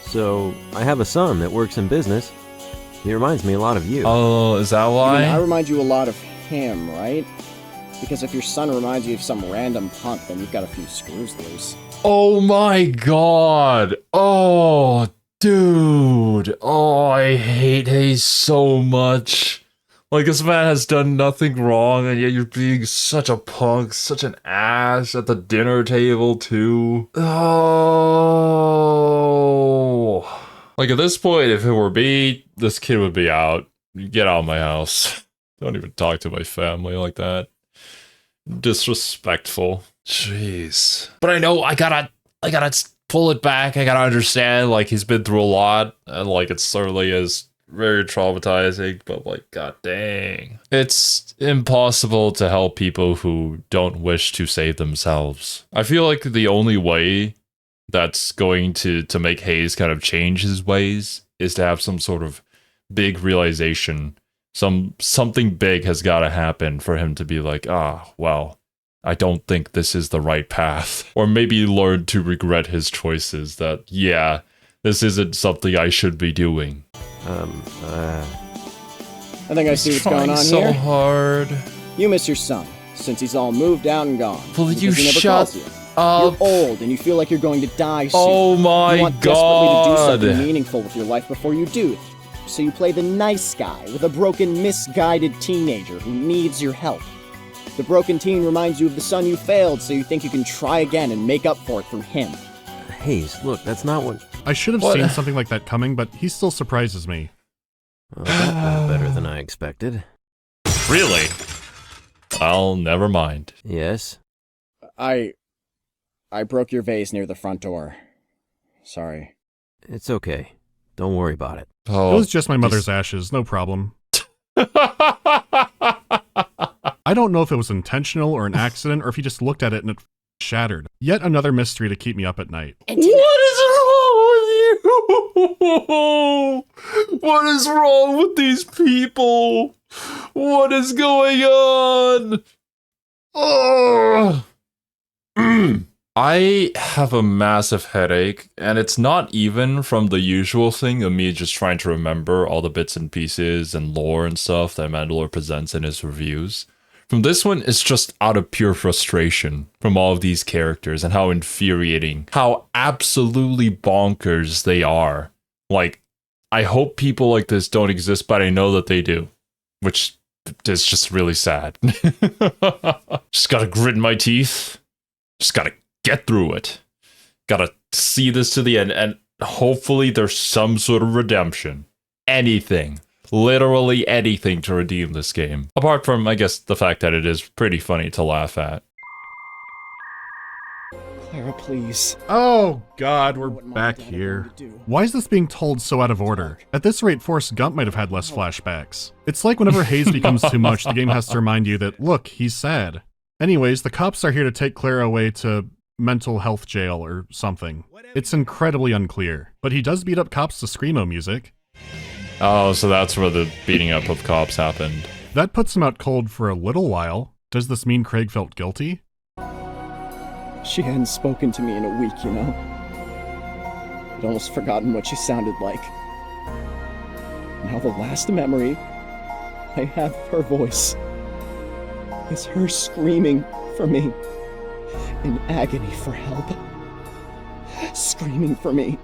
S8: So, I have a son that works in business. He reminds me a lot of you.
S1: Oh, is that why?
S2: I remind you a lot of him, right? Because if your son reminds you of some random punk, then you've got a few screws loose.
S1: Oh my god. Oh, dude. Oh, I hate Hayes so much. Like, this man has done nothing wrong, and yet you're being such a punk, such an ass at the dinner table, too. Oh. Like, at this point, if it were me, this kid would be out. Get out of my house. Don't even talk to my family like that. Disrespectful. Jeez. But I know I gotta pull it back. I gotta understand, like, he's been through a lot, and like, it certainly is very traumatizing, but like, god dang. It's impossible to help people who don't wish to save themselves. I feel like the only way that's going to make Hayes kind of change his ways is to have some sort of big realization. Something big has got to happen for him to be like, well, I don't think this is the right path. Or maybe learn to regret his choices, that, yeah, this isn't something I should be doing.
S2: I think I see what's going on
S1: so
S2: here.
S1: Hard.
S2: You miss your son, since he's all moved out and gone.
S1: Well, you
S2: he never
S1: shut
S2: calls you.
S1: up.
S2: You're old, and you feel like you're going to die soon.
S1: Oh my
S2: you want
S1: god.
S2: desperately to do something meaningful with your life before you do. So you play the nice guy with a broken, misguided teenager who needs your help. The broken teen reminds you of the son you failed, so you think you can try again and make up for it from him.
S8: Hayes, look, that's not what...
S3: I should have seen something like that coming, but he still surprises me.
S8: Well, that went better than I expected.
S1: Really? Well, never mind.
S8: Yes?
S2: I broke your vase near the front door. Sorry.
S8: It's okay. Don't worry about it.
S3: Oh, it was just my mother's ashes, no problem. I don't know if it was intentional or an accident, or if he just looked at it and it shattered. Yet another mystery to keep me up at night.
S1: What is wrong with you? What is wrong with these people? What is going on? Oh. I have a massive headache, and it's not even from the usual thing of me just trying to remember all the bits and pieces and lore and stuff that Mandalore presents in his reviews. From this one, it's just out of pure frustration from all of these characters and how infuriating, how absolutely bonkers they are. Like, I hope people like this don't exist, but I know that they do, which is just really sad. Just gotta grit my teeth. Just gotta get through it. Gotta see this to the end, and hopefully there's some sort of redemption. Anything. Literally anything to redeem this game. Apart from, I guess, the fact that it is pretty funny to laugh at.
S2: Clara, please.
S3: Oh god, we're back here. Why is this being told so out of order? At this rate, Forrest Gump might have had less flashbacks. It's like whenever Hayes becomes too much, the game has to remind you that, look, he's sad. Anyways, the cops are here to take Clara away to mental health jail or something. It's incredibly unclear, but he does beat up cops to screamo music.
S1: Oh, so that's where the beating up of cops happened.
S3: That puts him out cold for a little while. Does this mean Craig felt guilty?
S2: She hadn't spoken to me in a week, you know? I'd almost forgotten what she sounded like. Now the last memory I have of her voice is her screaming for me, in agony for help. Screaming for me,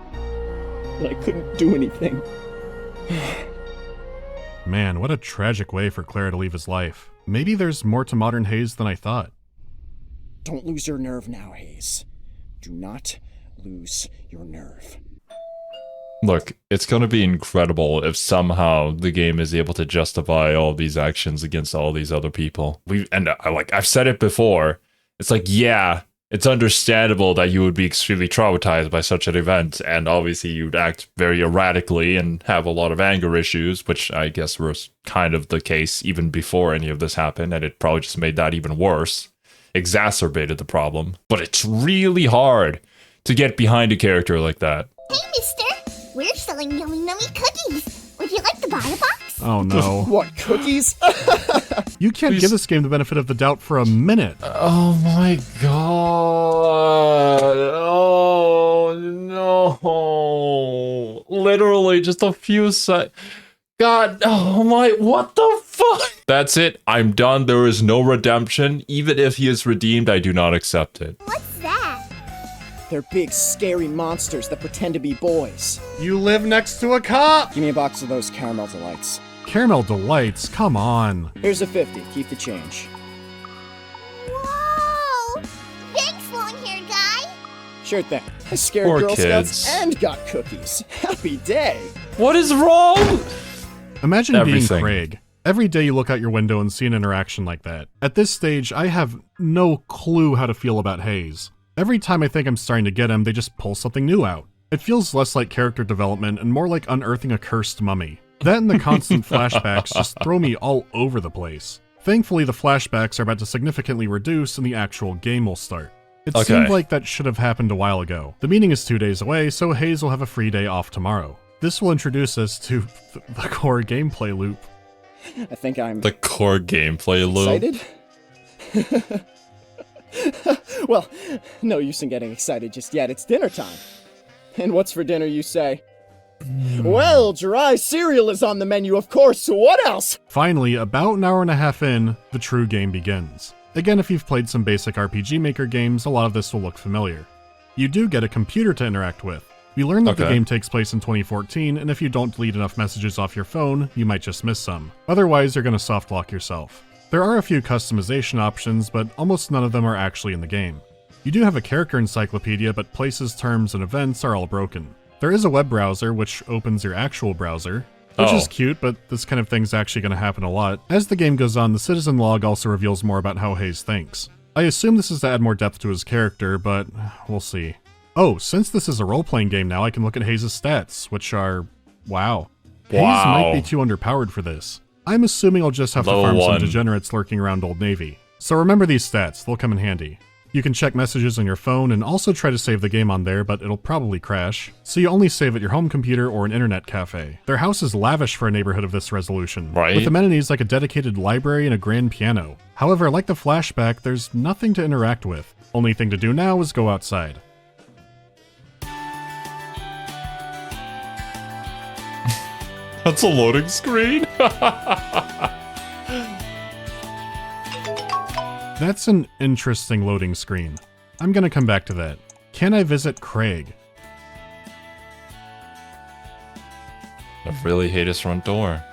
S2: but I couldn't do anything.
S3: Man, what a tragic way for Clara to leave his life. Maybe there's more to modern Hayes than I thought.
S2: Don't lose your nerve now, Hayes. Do not lose your nerve.
S1: Look, it's gonna be incredible if somehow the game is able to justify all these actions against all these other people. I've said it before. It's like, yeah, it's understandable that you would be extremely traumatized by such an event, and obviously you'd act very erratically and have a lot of anger issues, which I guess was kind of the case even before any of this happened, and it probably just made that even worse, exacerbated the problem. But it's really hard to get behind a character like that.
S4: Hey, mister! We're selling yummy nummy cookies. Would you like to buy a box?
S3: Oh no.
S2: What, cookies?
S3: You can't give this game the benefit of the doubt for a minute.
S1: Oh my god. Oh no. Literally just a few seconds. God, oh my, what the fuck? That's it. I'm done. There is no redemption. Even if he is redeemed, I do not accept it.
S4: What's that?
S2: They're big, scary monsters that pretend to be boys.
S3: You live next to a cop!
S2: Give me a box of those caramel delights.
S3: Caramel delights? Come on.
S2: Here's a 50. Keep the change.
S4: Whoa! Thanks, long-haired guy!
S2: Sure thing. I scared
S1: Poor
S2: Girl
S1: kids.
S2: Scouts and got cookies. Happy day.
S1: What is wrong?
S3: Imagine
S1: Everything.
S3: being Craig. Every day you look out your window and see an interaction like that. At this stage, I have no clue how to feel about Hayes. Every time I think I'm starting to get him, they just pull something new out. It feels less like character development and more like unearthing a cursed mummy. That and the constant flashbacks just throw me all over the place. Thankfully, the flashbacks are about to significantly reduce and the actual game will start. It seemed like that should have happened a while ago. The meeting is 2 days away, so Hayes will have a free day off tomorrow. This will introduce us to the core gameplay loop.
S2: I think I'm...
S1: The core gameplay loop.
S2: Excited? Well, no use in getting excited just yet. It's dinner time. And what's for dinner, you say? Well, dry cereal is on the menu, of course, so what else?
S3: Finally, about an hour and a half in, the true game begins. Again, if you've played some basic RPG Maker games, a lot of this will look familiar. You do get a computer to interact with. We learn that the game takes place in 2014, and if you don't delete enough messages off your phone, you might just miss some. Otherwise, you're gonna soft lock yourself. There are a few customization options, but almost none of them are actually in the game. You do have a character encyclopedia, but places, terms, and events are all broken. There is a web browser, which opens your actual browser, which is cute, but this kind of thing's actually going to happen a lot. As the game goes on, the citizen log also reveals more about how Hayes thinks. I assume this is to add more depth to his character, but we'll see. Oh, since this is a role-playing game now, I can look at Hayes' stats, which are... wow. Hayes might be too underpowered for this. I'm assuming I'll just have to farm some degenerates lurking around Old Navy. So remember these stats, they'll come in handy. You can check messages on your phone and also try to save the game on there, but it'll probably crash. So you only save at your home computer or an internet cafe. Their house is lavish for a neighborhood of this resolution, with amenities like a dedicated library and a grand piano. However, like the flashback, there's nothing to interact with. Only thing to do now is go outside.
S1: That's a loading screen?
S3: That's an interesting loading screen. I'm gonna come back to that. Can I visit Craig?
S1: I really hate his front door.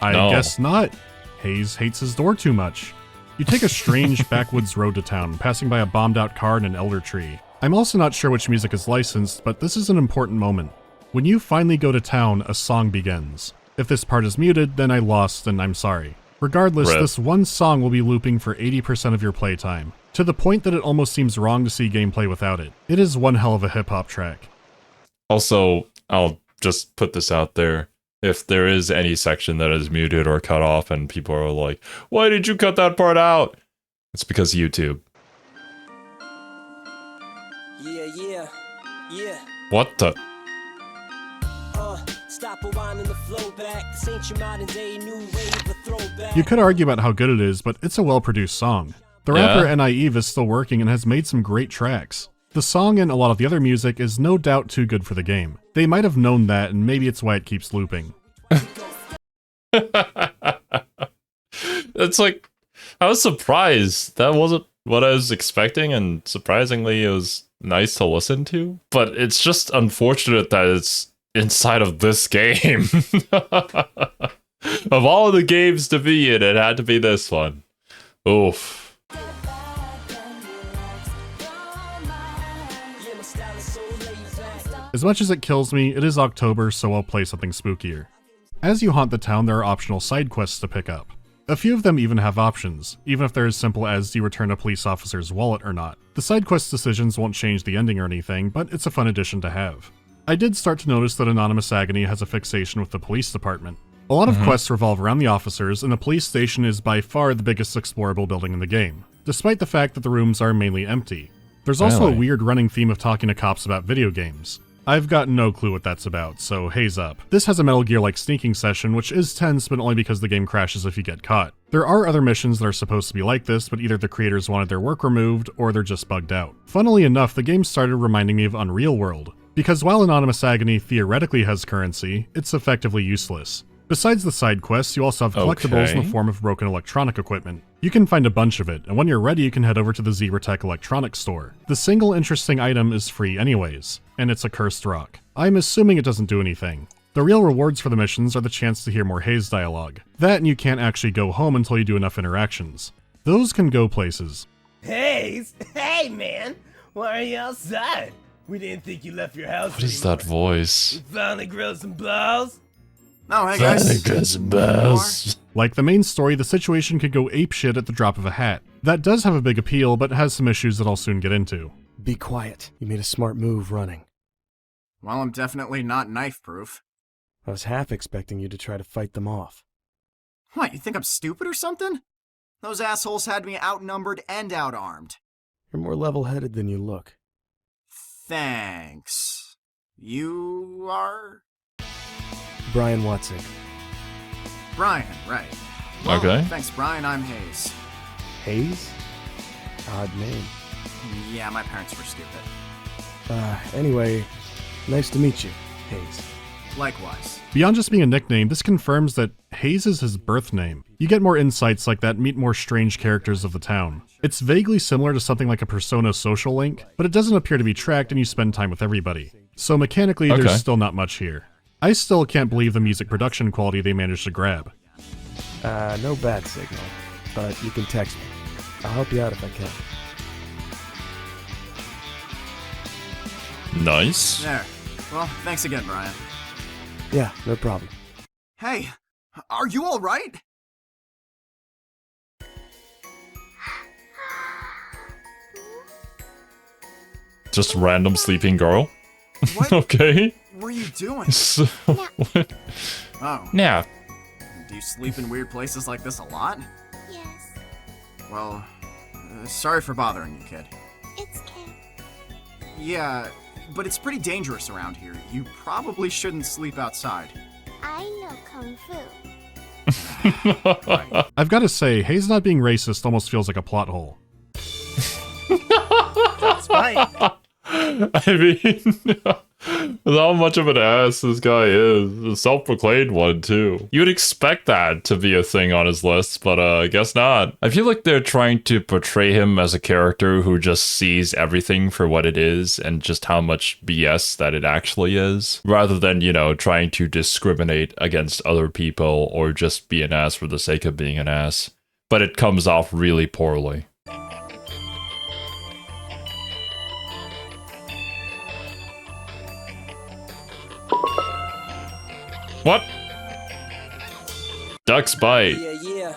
S3: I guess not. Hayes hates his door too much. You take a strange backwoods road to town, passing by a bombed out car and an elder tree. I'm also not sure which music is licensed, but this is an important moment. When you finally go to town, a song begins. If this part is muted, then I lost and I'm sorry. Regardless, this one song will be looping for 80% of your playtime, to the point that it almost seems wrong to see gameplay without it. It is one hell of a hip-hop track.
S1: Also, I'll just put this out there. If there is any section that is muted or cut off and people are like, why did you cut that part out? It's because YouTube.
S14: Yeah.
S1: What the?
S3: You could argue about how good it is, but it's a well-produced song. The rapper Naive is still working and has made some great tracks. The song and a lot of the other music is no doubt too good for the game. They might have known that, and maybe it's why it keeps looping.
S1: It's like, I was surprised. That wasn't what I was expecting, and surprisingly it was nice to listen to. But it's just unfortunate that it's inside of this game. Of all of the games to be in, it had to be this one. Oof.
S3: As much as it kills me, it is October, so I'll play something spookier. As you haunt the town, there are optional side quests to pick up. A few of them even have options, even if they're as simple as do you return a police officer's wallet or not. The side quest decisions won't change the ending or anything, but it's a fun addition to have. I did start to notice that Anonymous Agony has a fixation with the police department. A lot of quests revolve around the officers, and the police station is by far the biggest explorable building in the game, despite the fact that the rooms are mainly empty. There's also a weird running theme of talking to cops about video games. I've got no clue what that's about, so haze up. This has a Metal Gear-like sneaking session, which is tense, but only because the game crashes if you get caught. There are other missions that are supposed to be like this, but either the creators wanted their work removed, or they're just bugged out. Funnily enough, the game started reminding me of Unreal World, because while Anonymous Agony theoretically has currency, it's effectively useless. Besides the side quests, you also have collectibles in the form of broken electronic equipment. You can find a bunch of it, and when you're ready you can head over to the Xero electronics store. The single interesting item is free anyways, and it's a cursed rock. I'm assuming it doesn't do anything. The real rewards for the missions are the chance to hear more Haze dialogue. That and you can't actually go home until you do enough interactions. Those can go places.
S14: Haze? Hey man! Why are you outside? We didn't think you left your house
S1: What is that voice?
S14: We finally grilled some balls?
S15: Oh, hey guys.
S3: Like the main story, the situation could go apeshit at the drop of a hat. That does have a big appeal, but has some issues that I'll soon get into.
S16: Be quiet. You made a smart move running.
S15: Well, I'm definitely not knife-proof.
S16: I was half expecting you to try to fight them off.
S15: What, you think I'm stupid or something? Those assholes had me outnumbered and outarmed.
S16: You're more level-headed than you look.
S15: Thanks. You are?
S16: Brian Watzig.
S15: Brian, right. Well,
S1: okay.
S15: Thanks, Brian. I'm Haze.
S16: Haze? Odd name.
S15: Yeah, my parents were stupid.
S16: Anyway, nice to meet you, Haze.
S15: Likewise.
S3: Beyond just being a nickname, this confirms that Haze is his birth name. You get more insights like that and meet more strange characters of the town. It's vaguely similar to something like a Persona social link, but it doesn't appear to be tracked and you spend time with everybody. So mechanically, there's still not much here. I still can't believe the music production quality they managed to grab.
S16: No bad signal, but you can text me. I'll help you out if I can.
S1: Nice.
S15: There. Well, thanks again, Brian.
S16: Yeah, no problem.
S15: Hey, are you alright?
S3: Just random sleeping girl?
S15: What
S3: Okay.
S15: were you doing?
S3: So, what?
S15: Oh.
S3: Nap.
S15: Do you sleep in weird places like this a lot?
S4: Yes.
S15: Well, sorry for bothering you, kid.
S4: It's Kim.
S15: Yeah, but it's pretty dangerous around here. You probably shouldn't sleep outside.
S4: I know Kung Fu.
S3: I've got to say, Haze not being racist almost feels like a plot hole.
S14: That's fine.
S3: I mean, how much of an ass this guy is. A self-proclaimed one, too. You'd expect that to be a thing on his list, but I guess not. I feel like they're trying to portray him as a character who just sees everything for what it is and just how much BS that it actually is, rather than, you know, trying to discriminate against other people or just be an ass for the sake of being an ass. But it comes off really poorly. What? Duck's bite.
S14: Yeah.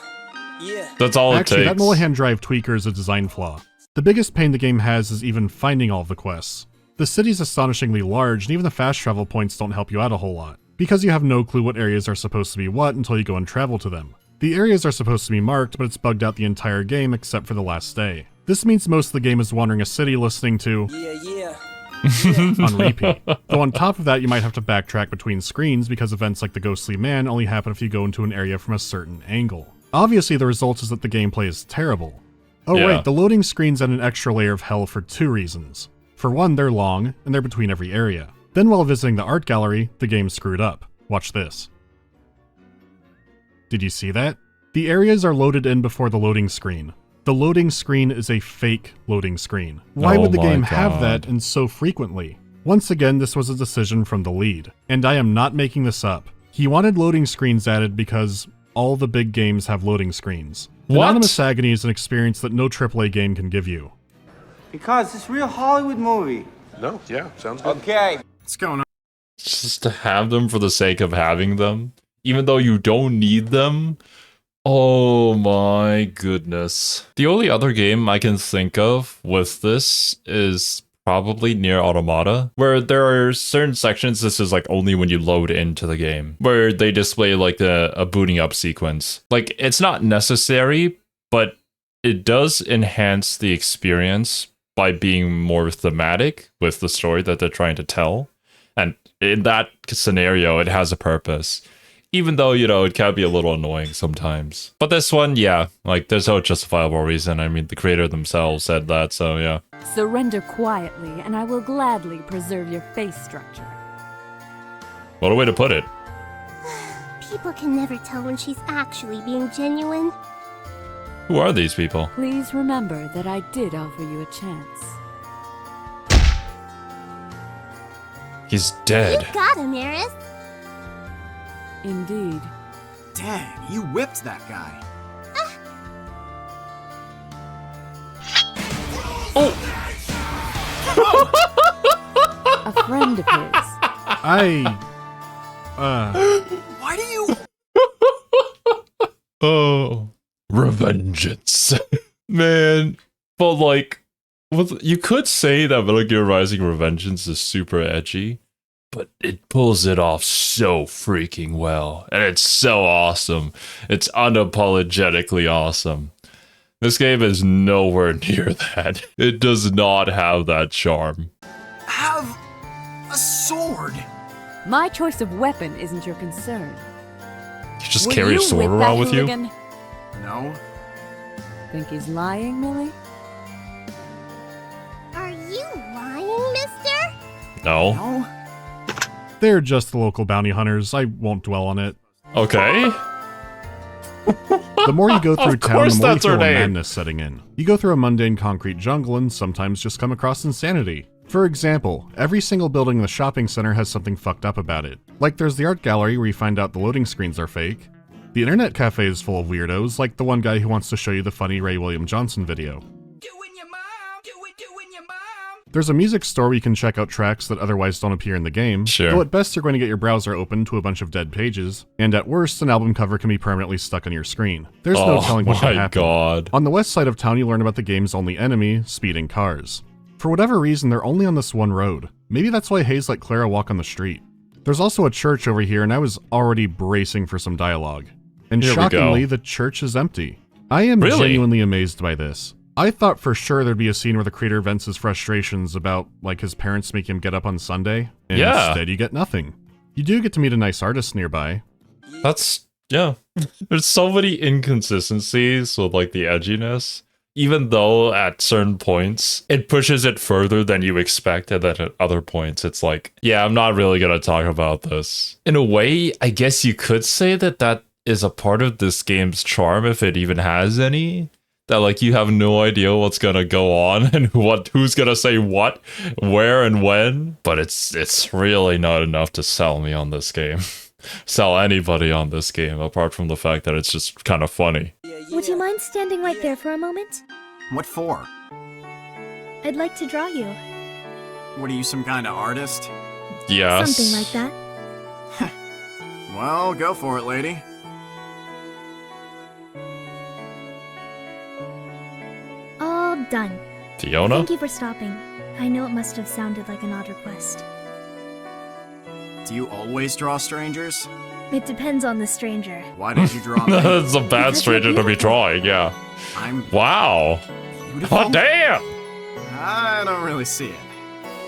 S3: That's all it takes. Actually, that Mullihan Drive tweaker is a design flaw. The biggest pain the game has is even finding all of the quests. The city's astonishingly large, and even the fast travel points don't help you out a whole lot, because you have no clue what areas are supposed to be what until you go and travel to them. The areas are supposed to be marked, but it's bugged out the entire game except for the last day. This means most of the game is wandering a city listening to on repeat. Though on top of that, you might have to backtrack between screens because events like the Ghostly Man only happen if you go into an area from a certain angle. Obviously, the result is that the gameplay is terrible. Oh right, the loading screens add an extra layer of hell for two reasons. For one, they're long, and they're between every area. Then while visiting the art gallery, the game screwed up. Watch this. Did you see that? The areas are loaded in before the loading screen. The loading screen is a fake loading screen. Why would the game have that and so frequently? Once again, this was a decision from the lead. And I am not making this up. He wanted loading screens added because all the big games have loading screens. Anonymous Agony is an experience that no AAA game can give you.
S14: Because it's a real Hollywood movie.
S17: No, yeah, sounds good.
S14: Okay.
S15: What's going on?
S3: Just to have them for the sake of having them, even though you don't need them.
S1: Oh my goodness. The only other game I can think of with this is probably Nier Automata, where there are certain sections, this is like only when you load into the game, where they display like a booting up sequence. Like, it's not necessary, but it does enhance the experience by being more thematic with the story that they're trying to tell. And in that scenario, it has a purpose. Even though, you know, it can be a little annoying sometimes. But this one, yeah, like, there's no justifiable reason. I mean, the creator themselves said that, so yeah.
S17: Surrender quietly, and I will gladly preserve your face structure.
S1: What a way to put it.
S4: People can never tell when she's actually being genuine.
S1: Who are these people?
S17: Please remember that I did offer you a chance.
S1: He's dead.
S4: You got him, Eris.
S17: Indeed.
S15: Dang, you whipped that guy.
S17: A friend of his.
S15: Why do you...
S1: Oh. Revengeance. Man. But like, you could say that Metal Gear Rising Revengeance is super edgy, but it pulls it off so freaking well. And it's so awesome. It's unapologetically awesome. This game is nowhere near that. It does not have that charm.
S15: Have a sword.
S17: My choice of weapon isn't your concern.
S1: You just carry a sword around with you?
S15: No.
S17: Think he's lying, Millie?
S4: Are you lying, mister?
S1: No.
S3: They're just the local bounty hunters. I won't dwell on it.
S1: Okay.
S3: The more you go through town, the more you feel a
S1: name.
S3: madness setting in. You go through a mundane concrete jungle and sometimes just come across insanity. For example, every single building in the shopping center has something fucked up about it. Like there's the art gallery where you find out the loading screens are fake. The internet cafe is full of weirdos, like the one guy who wants to show you the funny Ray William Johnson video. There's a music store where you can check out tracks that otherwise don't appear in the game, though at best you're going to get your browser open to a bunch of dead pages, and at worst an album cover can be permanently stuck on your screen. There's no telling what can happen.
S1: God.
S3: On the west side of town you learn about the game's only enemy, speeding cars. For whatever reason, they're only on this one road. Maybe that's why Hayes let Clara walk on the street. There's also a church over here, and I was already bracing for some dialogue. And shockingly, the church is empty. I am genuinely amazed by this. I thought for sure there'd be a scene where the creator vents his frustrations about, like, his parents make him get up on Sunday, and instead you get nothing. You do get to meet a nice artist nearby.
S1: That's, yeah. There's so many inconsistencies with, like, the edginess. Even though at certain points, it pushes it further than you expect, and then at other points, it's like, yeah, I'm not really gonna talk about this. In a way, I guess you could say that that is a part of this game's charm, if it even has any. That, like, you have no idea what's gonna go on and who's gonna say what, where, and when. But it's really not enough to sell me on this game. Sell anybody on this game, apart from the fact that it's just kind of funny.
S18: Would you mind standing right there for a moment?
S15: What for?
S18: I'd like to draw you.
S15: What are you, some kind of artist?
S1: Yes.
S18: Something like that.
S15: Well, go for it, lady.
S18: All done.
S1: Fiona?
S18: Thank you for stopping. I know it must have sounded like an odd request.
S15: Do you always draw strangers?
S18: It depends on the stranger.
S15: Why did you draw me?
S1: That's a bad stranger to be drawing, yeah. Wow.
S15: Beautiful?
S1: Oh, damn!
S15: I don't really see it.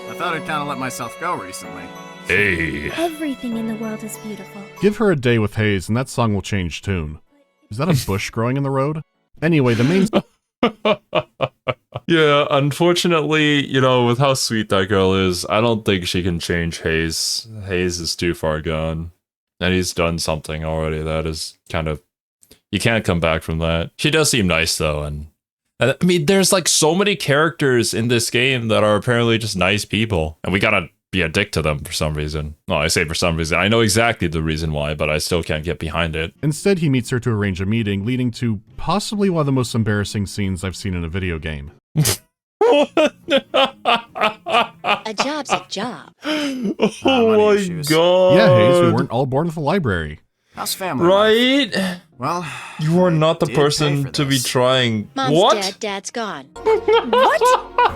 S15: I thought I'd kind of let myself go recently.
S1: Hey.
S18: Everything in the world is beautiful.
S3: Give her a day with Hayes and that song will change tune. Is that a bush growing in the road? Anyway, the main...
S1: Yeah, unfortunately, you know, with how sweet that girl is, I don't think she can change Hayes. Hayes is too far gone. And he's done something already that is kind of... You can't come back from that. She does seem nice, though, and I mean, there's like so many characters in this game that are apparently just nice people, and we gotta be a dick to them for some reason. No, I say for some reason. I know exactly the reason why, but I still can't get behind it.
S3: Instead, he meets her to arrange a meeting, leading to possibly one of the most embarrassing scenes I've seen in a video game.
S19: A job's a job.
S1: Oh my god.
S3: Yeah, Hayes, we weren't all born with a library.
S15: How's family?
S1: Right?
S15: Well,
S1: you are not the person to be trying.
S19: Mom's
S1: what?
S19: dead, Dad's gone.
S6: What?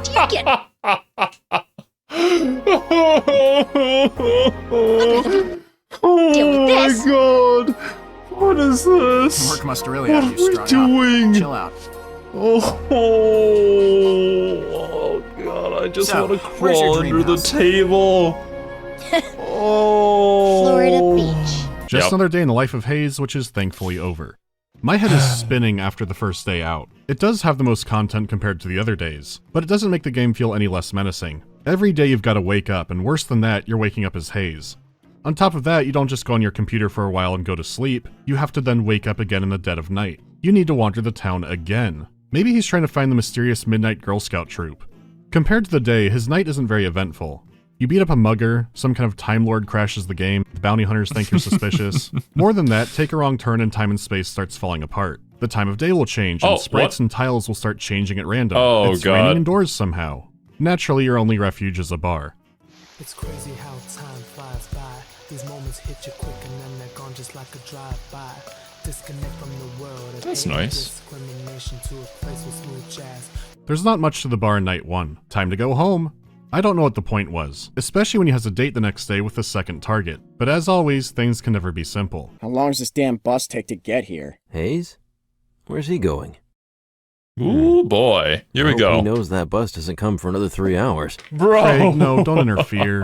S6: Do you get...
S19: Deal with this.
S1: My god! What is this?
S15: Work must really
S1: What
S15: have
S1: are
S15: you
S1: we
S15: strung
S1: doing?
S15: out. Chill out.
S1: Oh god, I just
S15: So,
S1: want to
S15: where's your
S1: crawl
S15: dream
S1: under the
S15: house?
S1: table. Oh.
S19: Florida Beach.
S3: Just another day in the life of Hayes, which is thankfully over. My head is spinning after the first day out. It does have the most content compared to the other days, but it doesn't make the game feel any less menacing. Every day you've got to wake up, and worse than that, you're waking up as Hayes. On top of that, you don't just go on your computer for a while and go to sleep, you have to then wake up again in the dead of night. You need to wander the town again. Maybe he's trying to find the mysterious Midnight Girl Scout troop. Compared to the day, his night isn't very eventful. You beat up a mugger, some kind of Time Lord crashes the game, the bounty hunters think you're suspicious. More than that, take a wrong turn and time and space starts falling apart. The time of day will change, and sprites and tiles will start changing at random.
S1: Oh,
S3: it's
S1: God.
S3: raining indoors somehow. Naturally, your only refuge is a bar.
S20: It's crazy how time flies by. These moments hit you quick and then they're gone just like a drive-by. Disconnect from the world.
S1: That's nice.
S20: Discrimination to a place with smooth jazz.
S3: There's not much to the bar in night one. Time to go home. I don't know what the point was, especially when he has a date the next day with the second target. But as always, things can never be simple.
S2: How long does this damn bus take to get here?
S8: Hayes? Where's he going?
S1: Ooh, boy. Here we go.
S8: He knows that bus doesn't come for another 3 hours.
S1: Bro!
S3: Craig, no, don't interfere.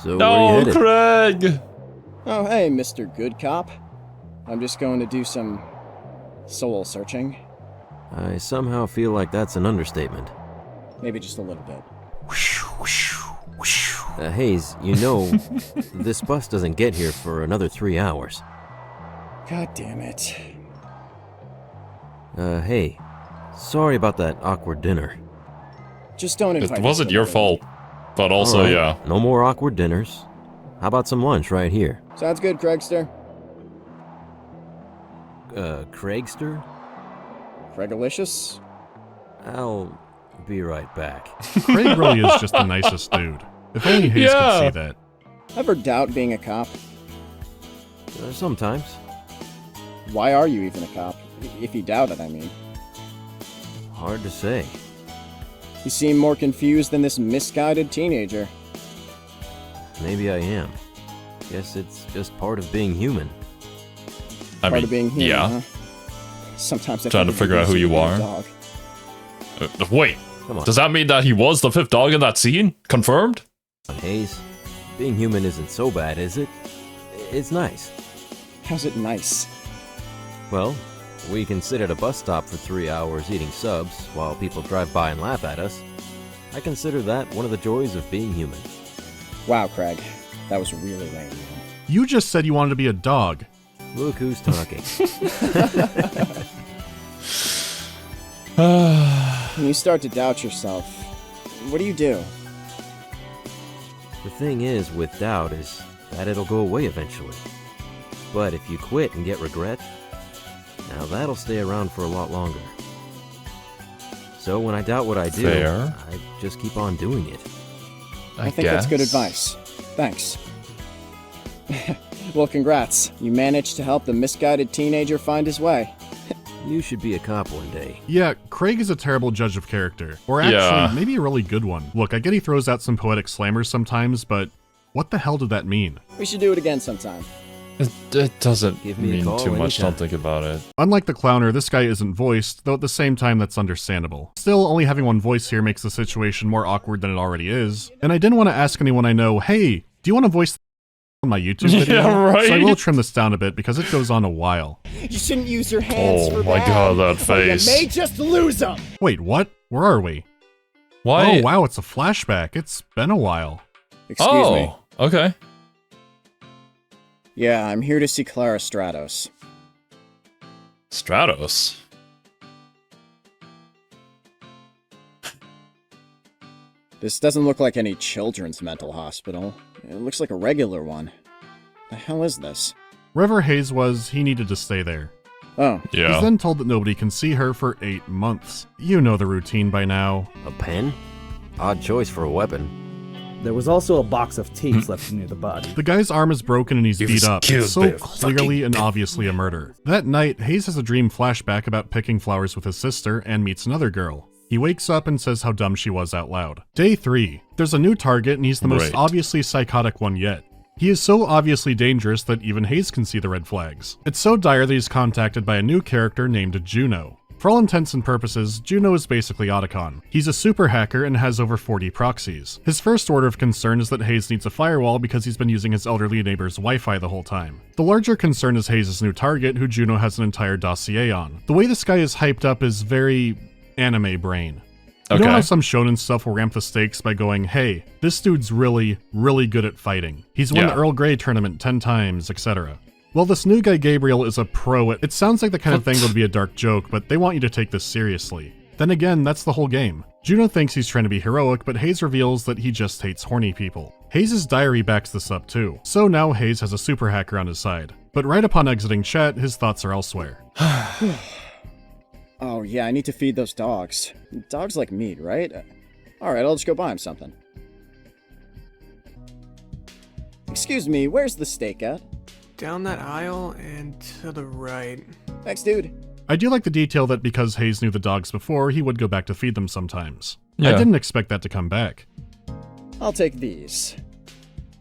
S8: So where are you headed?
S1: Craig!
S2: Oh, hey, Mr. Good Cop. I'm just going to do some soul searching.
S8: I somehow feel like that's an understatement.
S2: Maybe just a little bit.
S8: Hayes, you know, this bus doesn't get here for another 3 hours.
S2: God damn it.
S8: Hey, sorry about that awkward dinner.
S2: Just don't invite
S1: It wasn't your fault, but also,
S8: All right,
S1: yeah.
S8: No more awkward dinners. How about some lunch right here?
S2: Sounds good, Craigster.
S8: Craigster?
S2: Craigalicious?
S8: I'll be right back.
S3: Craig really is just the nicest dude. If only Hayes could see that.
S2: Ever doubt being a cop?
S8: Sometimes.
S2: Why are you even a cop? If you doubt it, I mean.
S8: Hard to say.
S2: You seem more confused than this misguided teenager.
S8: Maybe I am. Guess it's just part of being human.
S2: Part of being human,
S1: yeah.
S2: huh? Sometimes I
S1: Trying to
S2: think
S1: figure out who you are.
S2: dog.
S1: Wait, does that mean that he was the fifth dog in that scene? Confirmed?
S8: Hayes, being human isn't so bad, is it? It's nice.
S2: How's it nice?
S8: Well, we can sit at a bus stop for 3 hours eating subs while people drive by and laugh at us. I consider that one of the joys of being human.
S2: Wow, Craig. That was really lame, man.
S3: You just said you wanted to be a dog.
S8: Look who's talking.
S2: When you start to doubt yourself, what do?
S8: The thing is with doubt is that it'll go away eventually. But if you quit and get regret, now that'll stay around for a lot longer. So when I doubt what I do,
S1: Fair.
S8: I just keep on doing it.
S2: I think that's good advice. Thanks. Well, congrats. You managed to help the misguided teenager find his way.
S8: You should be a cop one day.
S3: Yeah, Craig is a terrible judge of character. Or actually, maybe a really good one. Look, I get he throws out some poetic slammers sometimes, but what the hell did that mean?
S2: We should do it again sometime.
S1: It doesn't
S8: Give me a
S1: mean
S8: call
S1: too much,
S8: anytime.
S1: don't think about it.
S3: Unlike the clowner, this guy isn't voiced, though at the same time that's understandable. Still, only having one voice here makes the situation more awkward than it already is. And I didn't want to ask anyone I know, hey, do you want to voice on my YouTube video?
S1: Yeah, right.
S3: So I will trim this down a bit because it goes on a while.
S2: You shouldn't use your hands for
S1: Oh my
S2: that.
S1: god, that
S2: Or you
S1: face.
S2: may just lose them.
S3: Wait, what? Where are we?
S1: Why?
S3: Oh wow, it's a flashback. It's been a while.
S2: Excuse me.
S1: Okay.
S2: Yeah, I'm here to see Clara Stratos.
S1: Stratos?
S2: This doesn't look like any children's mental hospital. It looks like a regular one. The hell is this?
S3: Wherever Hayes was, he needed to stay there.
S2: Oh.
S1: Yeah.
S3: He's then told that nobody can see her for 8 months. You know the routine by now.
S8: A pen? Odd choice for a weapon.
S7: There was also a box of tapes left near the body.
S3: The guy's arm is broken and he's beat up. It's so clearly and obviously a murder. That night, Hayes has a dream flashback about picking flowers with his sister and meets another girl. He wakes up and says how dumb she was out loud. Day 3. There's a new target and he's the most obviously psychotic one yet. He is so obviously dangerous that even Hayes can see the red flags. It's so dire that he's contacted by a new character named Juno. For all intents and purposes, Juno is basically Otacon. He's a super hacker and has over 40 proxies. His first order of concern is that Hayes needs a firewall because he's been using his elderly neighbor's Wi-Fi the whole time. The larger concern is Hayes' new target, who Juno has an entire dossier on. The way this guy is hyped up is very anime brain. You know how some shonen stuff will ramp the stakes by going, hey, this dude's really, really good at fighting. He's won the Earl Grey tournament 10 times, etc. Well, this new guy Gabriel is a pro at— it sounds like the kind of thing that would be a dark joke, but they want you to take this seriously. Then again, that's the whole game. Juno thinks he's trying to be heroic, but Hayes reveals that he just hates horny people. Hayes' diary backs this up too. So now Hayes has a super hacker on his side. But right upon exiting chat, his thoughts are elsewhere.
S2: Oh yeah, I need to feed those dogs. Dogs like meat, right? Alright, I'll just go buy him something. Excuse me, where's the steak at?
S20: Down that aisle and to the right.
S2: Thanks, dude.
S3: I do like the detail that because Hayes knew the dogs before, he would go back to feed them sometimes.
S1: Yeah.
S3: I didn't expect that to come back.
S2: I'll take these.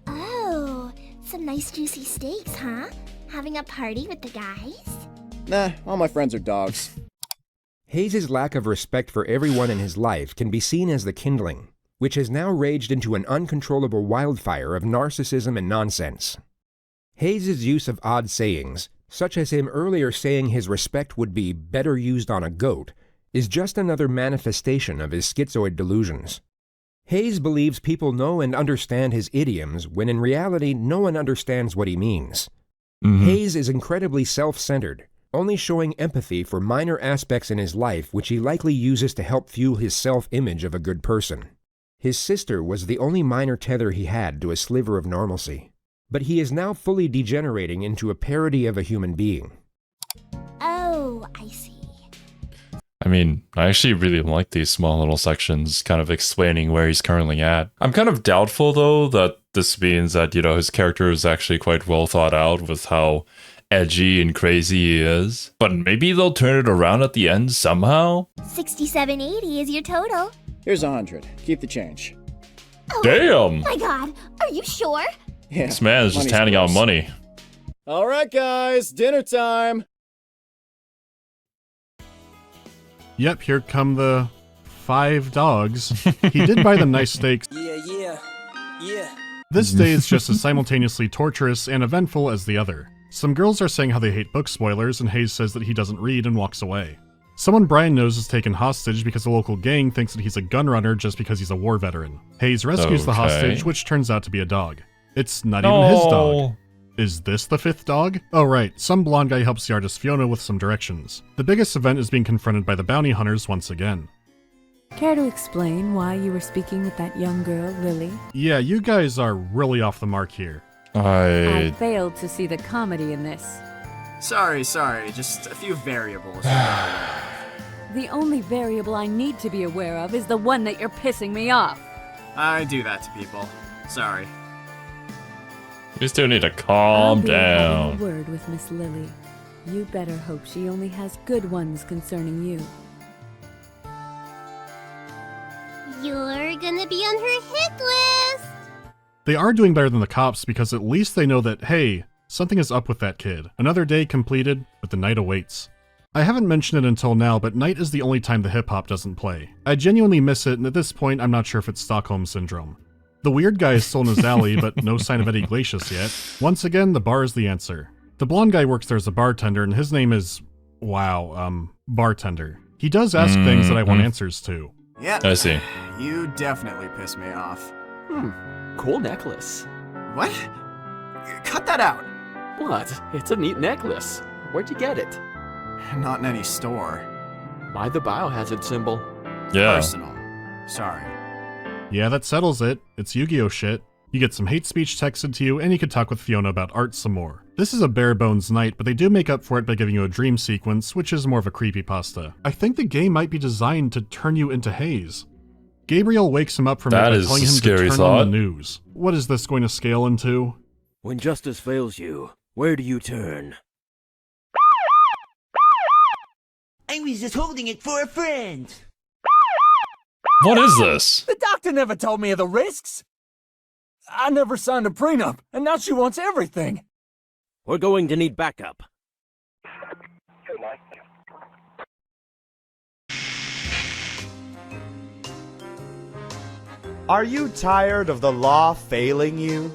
S4: Oh, some nice juicy steaks, huh? Having a party with the guys?
S2: Nah, all my friends are dogs.
S13: Hayes' lack of respect for everyone in his life can be seen as the kindling, which has now raged into an uncontrollable wildfire of narcissism and nonsense. Hayes' use of odd sayings, such as him earlier saying his respect would be better used on a goat, is just another manifestation of his schizoid delusions. Hayes believes people know and understand his idioms when in reality no one understands what he means. Hayes is incredibly self-centered, only showing empathy for minor aspects in his life which he likely uses to help fuel his self-image of a good person. His sister was the only minor tether he had to a sliver of normalcy. But he is now fully degenerating into a parody of a human being.
S4: Oh, I see.
S1: I mean, I actually really like these small little sections kind of explaining where he's currently at. I'm kind of doubtful, though, that this means that, you know, his character is actually quite well thought out with how edgy and crazy he is. But maybe they'll turn it around at the end somehow?
S4: 67.80 is your total.
S2: Here's 100. Keep the change.
S4: Oh,
S1: damn!
S4: My God, are you sure?
S2: Yeah,
S1: this man is just handing out money.
S2: Alright guys, dinner time!
S3: Yep, here come the 5 dogs. He did buy them nice steaks.
S21: Yeah.
S3: This day is just as simultaneously torturous and eventful as the other. Some girls are saying how they hate book spoilers, and Hayes says that he doesn't read and walks away. Someone Brian knows is taken hostage because the local gang thinks that he's a gun runner just because he's a war veteran. Hayes rescues the hostage, which turns out to be a dog. It's not even his dog. Is this the 5th dog? Oh right, some blonde guy helps the artist Fiona with some directions. The biggest event is being confronted by the bounty hunters once again.
S17: Care to explain why you were speaking with that young girl, Lily?
S3: Yeah, you guys are really off the mark here.
S17: I failed to see the comedy in this.
S15: Sorry, just a few variables.
S17: The only variable I need to be aware of is the one that you're pissing me off.
S15: I do that to people. Sorry.
S1: You still need to calm down.
S17: Having a word with Miss Lily. You better hope she only has good ones concerning you.
S4: You're gonna be on her hit list!
S3: They are doing better than the cops because at least they know that, hey, something is up with that kid. Another day completed, but the night awaits. I haven't mentioned it until now, but night is the only time the hip-hop doesn't play. I genuinely miss it, and at this point I'm not sure if it's Stockholm Syndrome. The weird guy is still in his alley, but no sign of Eddie Glacius yet. Once again, the bar is the answer. The blonde guy works there as a bartender, and his name is, Bartender. He does ask things that I want answers to.
S15: Yeah,
S1: I see.
S15: You definitely piss me off.
S9: Cool necklace.
S15: What? Cut that out.
S9: What? It's a neat necklace. Where'd you get it?
S15: Not in any store.
S9: Why the biohazard symbol?
S1: Yeah.
S15: Personal. Sorry.
S3: Yeah, that settles it. It's Yu-Gi-Oh shit. You get some hate speech texted to you, and you can talk with Fiona about art some more. This is a bare bones night, but they do make up for it by giving you a dream sequence, which is more of a creepypasta. I think the game might be designed to turn you into Hayes. Gabriel wakes him up from it
S1: That
S3: by
S1: is
S3: telling
S1: a
S3: him to
S1: scary
S3: turn
S1: thought.
S3: on the news. What is this going to scale into?
S8: When justice fails you, where do you turn?
S14: I was just holding it for a friend.
S1: What is this?
S21: The doctor never told me of the risks. I never signed a prenup, and now she wants everything.
S8: We're going to need backup.
S22: Are you tired of the law failing you?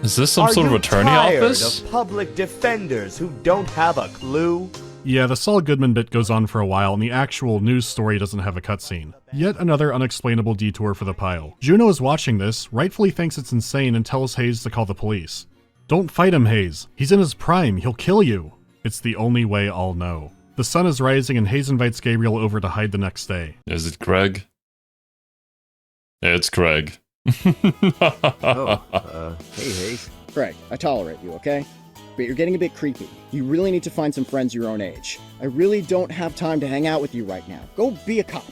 S1: Is this some sort of attorney office?
S22: Are you tired of public defenders who don't have a clue?
S3: Yeah, the Saul Goodman bit goes on for a while, and the actual news story doesn't have a cutscene. Yet another unexplainable detour for the pile. Juno is watching this, rightfully thinks it's insane, and tells Hayes to call the police. Don't fight him, Hayes. He's in his prime. He'll kill you. It's the only way I'll know. The sun is rising, and Hayes invites Gabriel over to hide the next day.
S1: Is it Craig? It's Craig.
S8: Hey, Hayes.
S2: Craig, I tolerate you, okay? But you're getting a bit creepy. You really need to find some friends your own age. I really don't have time to hang out with you right now. Go be a cop.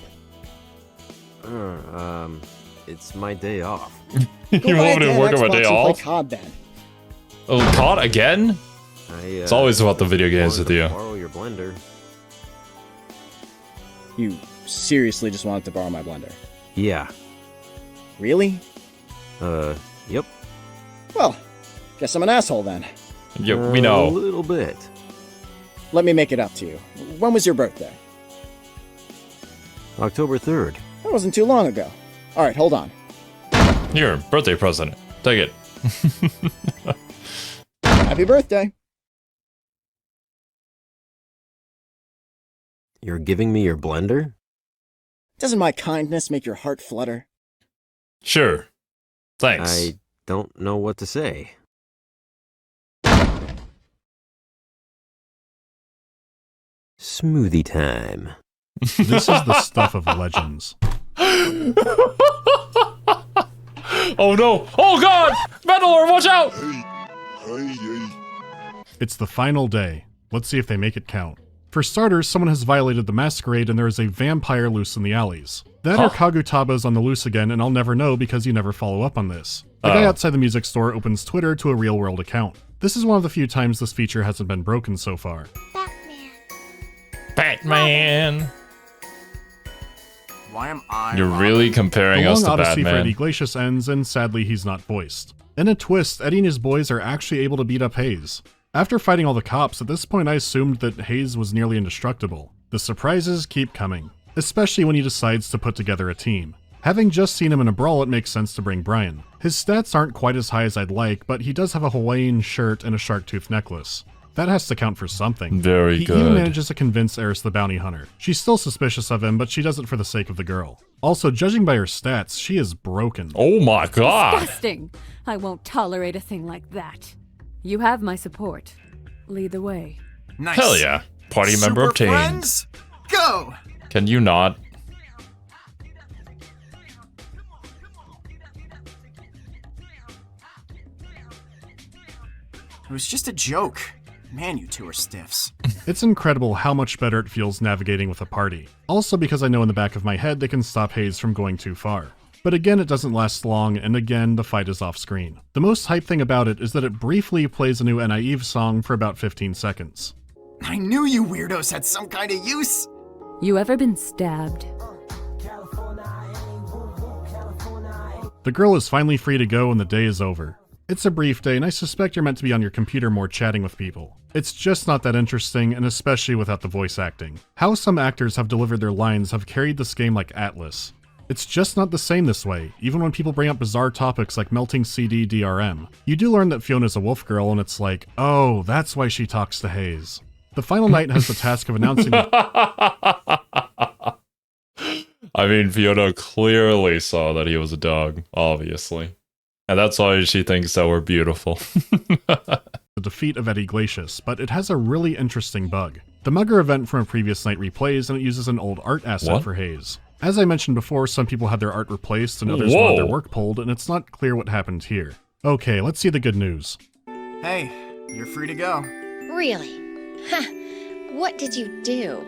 S8: It's my day off.
S1: You want me to work on my day off?
S2: Play COD then.
S1: Oh, COD again? It's always about the video games with you.
S8: Borrow your blender.
S2: You seriously just wanted to borrow my blender?
S8: Yeah.
S2: Really?
S8: Yep.
S2: Well, guess I'm an asshole then.
S1: Yeah, we know.
S8: A little bit.
S2: Let me make it up to you. When was your birthday?
S8: October 3rd.
S2: That wasn't too long ago. Alright, hold on.
S1: Here, birthday present. Take it.
S2: Happy birthday.
S8: You're giving me your blender?
S2: Doesn't my kindness make your heart flutter?
S1: Sure. Thanks.
S8: I don't know what to say. Smoothie time.
S3: This is the stuff of legends.
S1: Oh no! Oh god! Mandalore, watch out!
S3: It's the final day. Let's see if they make it count. For starters, someone has violated the masquerade and there is a vampire loose in the alleys. That or Kagutaba's on the loose again, and I'll never know because you never follow up on this. The guy outside the music store opens Twitter to a real-world account. This is one of the few times this feature hasn't been broken so far.
S1: Batman!
S15: Why am I?
S1: You're really comparing us to
S3: The long odyssey for
S1: Batman.
S3: Eddie Glacius ends, and sadly he's not voiced. In a twist, Eddie and his boys are actually able to beat up Hayes. After fighting all the cops, at this point I assumed that Hayes was nearly indestructible. The surprises keep coming, especially when he decides to put together a team. Having just seen him in a brawl, it makes sense to bring Brian. His stats aren't quite as high as I'd like, but he does have a Hawaiian shirt and a shark tooth necklace. That has to count for something.
S1: Very
S3: He
S1: good.
S3: even manages to convince Eris the bounty hunter. She's still suspicious of him, but she does it for the sake of the girl. Also, judging by her stats, she is broken.
S1: Oh my god!
S17: Disgusting! I won't tolerate a thing like that. You have my support. Lead the way.
S15: Nice.
S1: Hell yeah. Party member
S15: Super
S1: obtained.
S15: friends, go!
S1: Can you not?
S15: It was just a joke. Man, you two are stiffs.
S3: It's incredible how much better it feels navigating with a party. Also because I know in the back of my head they can stop Hayes from going too far. But again, it doesn't last long, and again, the fight is off screen. The most hype thing about it is that it briefly plays a new Naive song for about 15 seconds.
S15: I knew you weirdos had some kind of use.
S17: You ever been stabbed?
S3: The girl is finally free to go and the day is over. It's a brief day, and I suspect you're meant to be on your computer more chatting with people. It's just not that interesting, and especially without the voice acting. How some actors have delivered their lines have carried this game like Atlas. It's just not the same this way, even when people bring up bizarre topics like melting CD DRM. You do learn that Fiona's a wolf girl, and it's like, oh, that's why she talks to Hayes. The final night has the task of announcing...
S1: I mean, Fiona clearly saw that he was a dog, obviously. And that's why she thinks that we're beautiful.
S3: the defeat of Eddie Glacius, but it has a really interesting bug. The Mugger event from a previous night replays, and it uses an old art asset for Hayes. As I mentioned before, some people had their art replaced and others wanted their work pulled, and it's not clear what happened here. Okay, let's see the good news.
S15: Hey, you're free to go.
S19: Really? Ha! What did you do?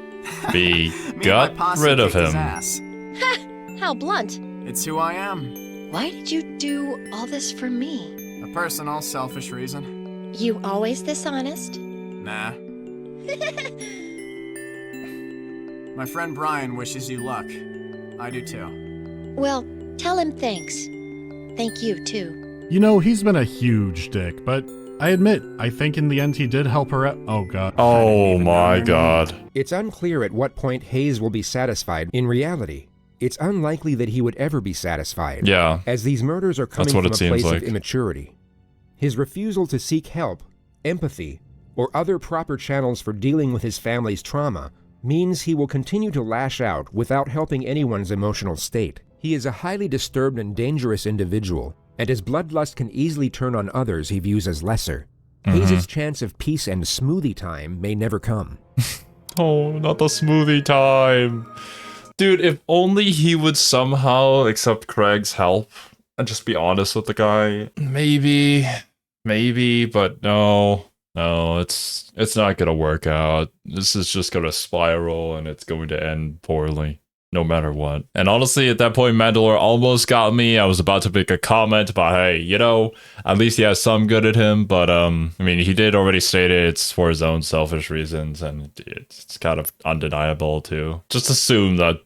S1: We got rid of him.
S15: Ha!
S19: How blunt.
S15: It's who I am.
S19: Why did you do all this for me?
S15: A personal, selfish reason.
S19: You always this honest?
S15: Nah. My friend Brian wishes you luck. I do too.
S19: Well, tell him thanks. Thank you, too.
S3: You know, he's been a huge dick, but I admit, I think in the end he did help her out. Oh god.
S1: Oh my god.
S13: It's unclear at what point Hayes will be satisfied. In reality, it's unlikely that he would ever be satisfied.
S1: Yeah.
S13: As these murders are coming from a place of immaturity. His refusal to seek help, empathy, or other proper channels for dealing with his family's trauma means he will continue to lash out without helping anyone's emotional state. He is a highly disturbed and dangerous individual, and his bloodlust can easily turn on others he views as lesser. Hayes' chance of peace and smoothie time may never come.
S1: Oh, not the smoothie time. Dude, if only he would somehow accept Craig's help and just be honest with the guy. Maybe, but no. No, it's not gonna work out. This is just gonna spiral and it's going to end poorly, no matter what. And honestly, at that point, Mandalore almost got me. I was about to make a comment about, hey, you know, at least he has some good at him. But, I mean, he did already state it's for his own selfish reasons, and it's kind of undeniable, too. Just assume that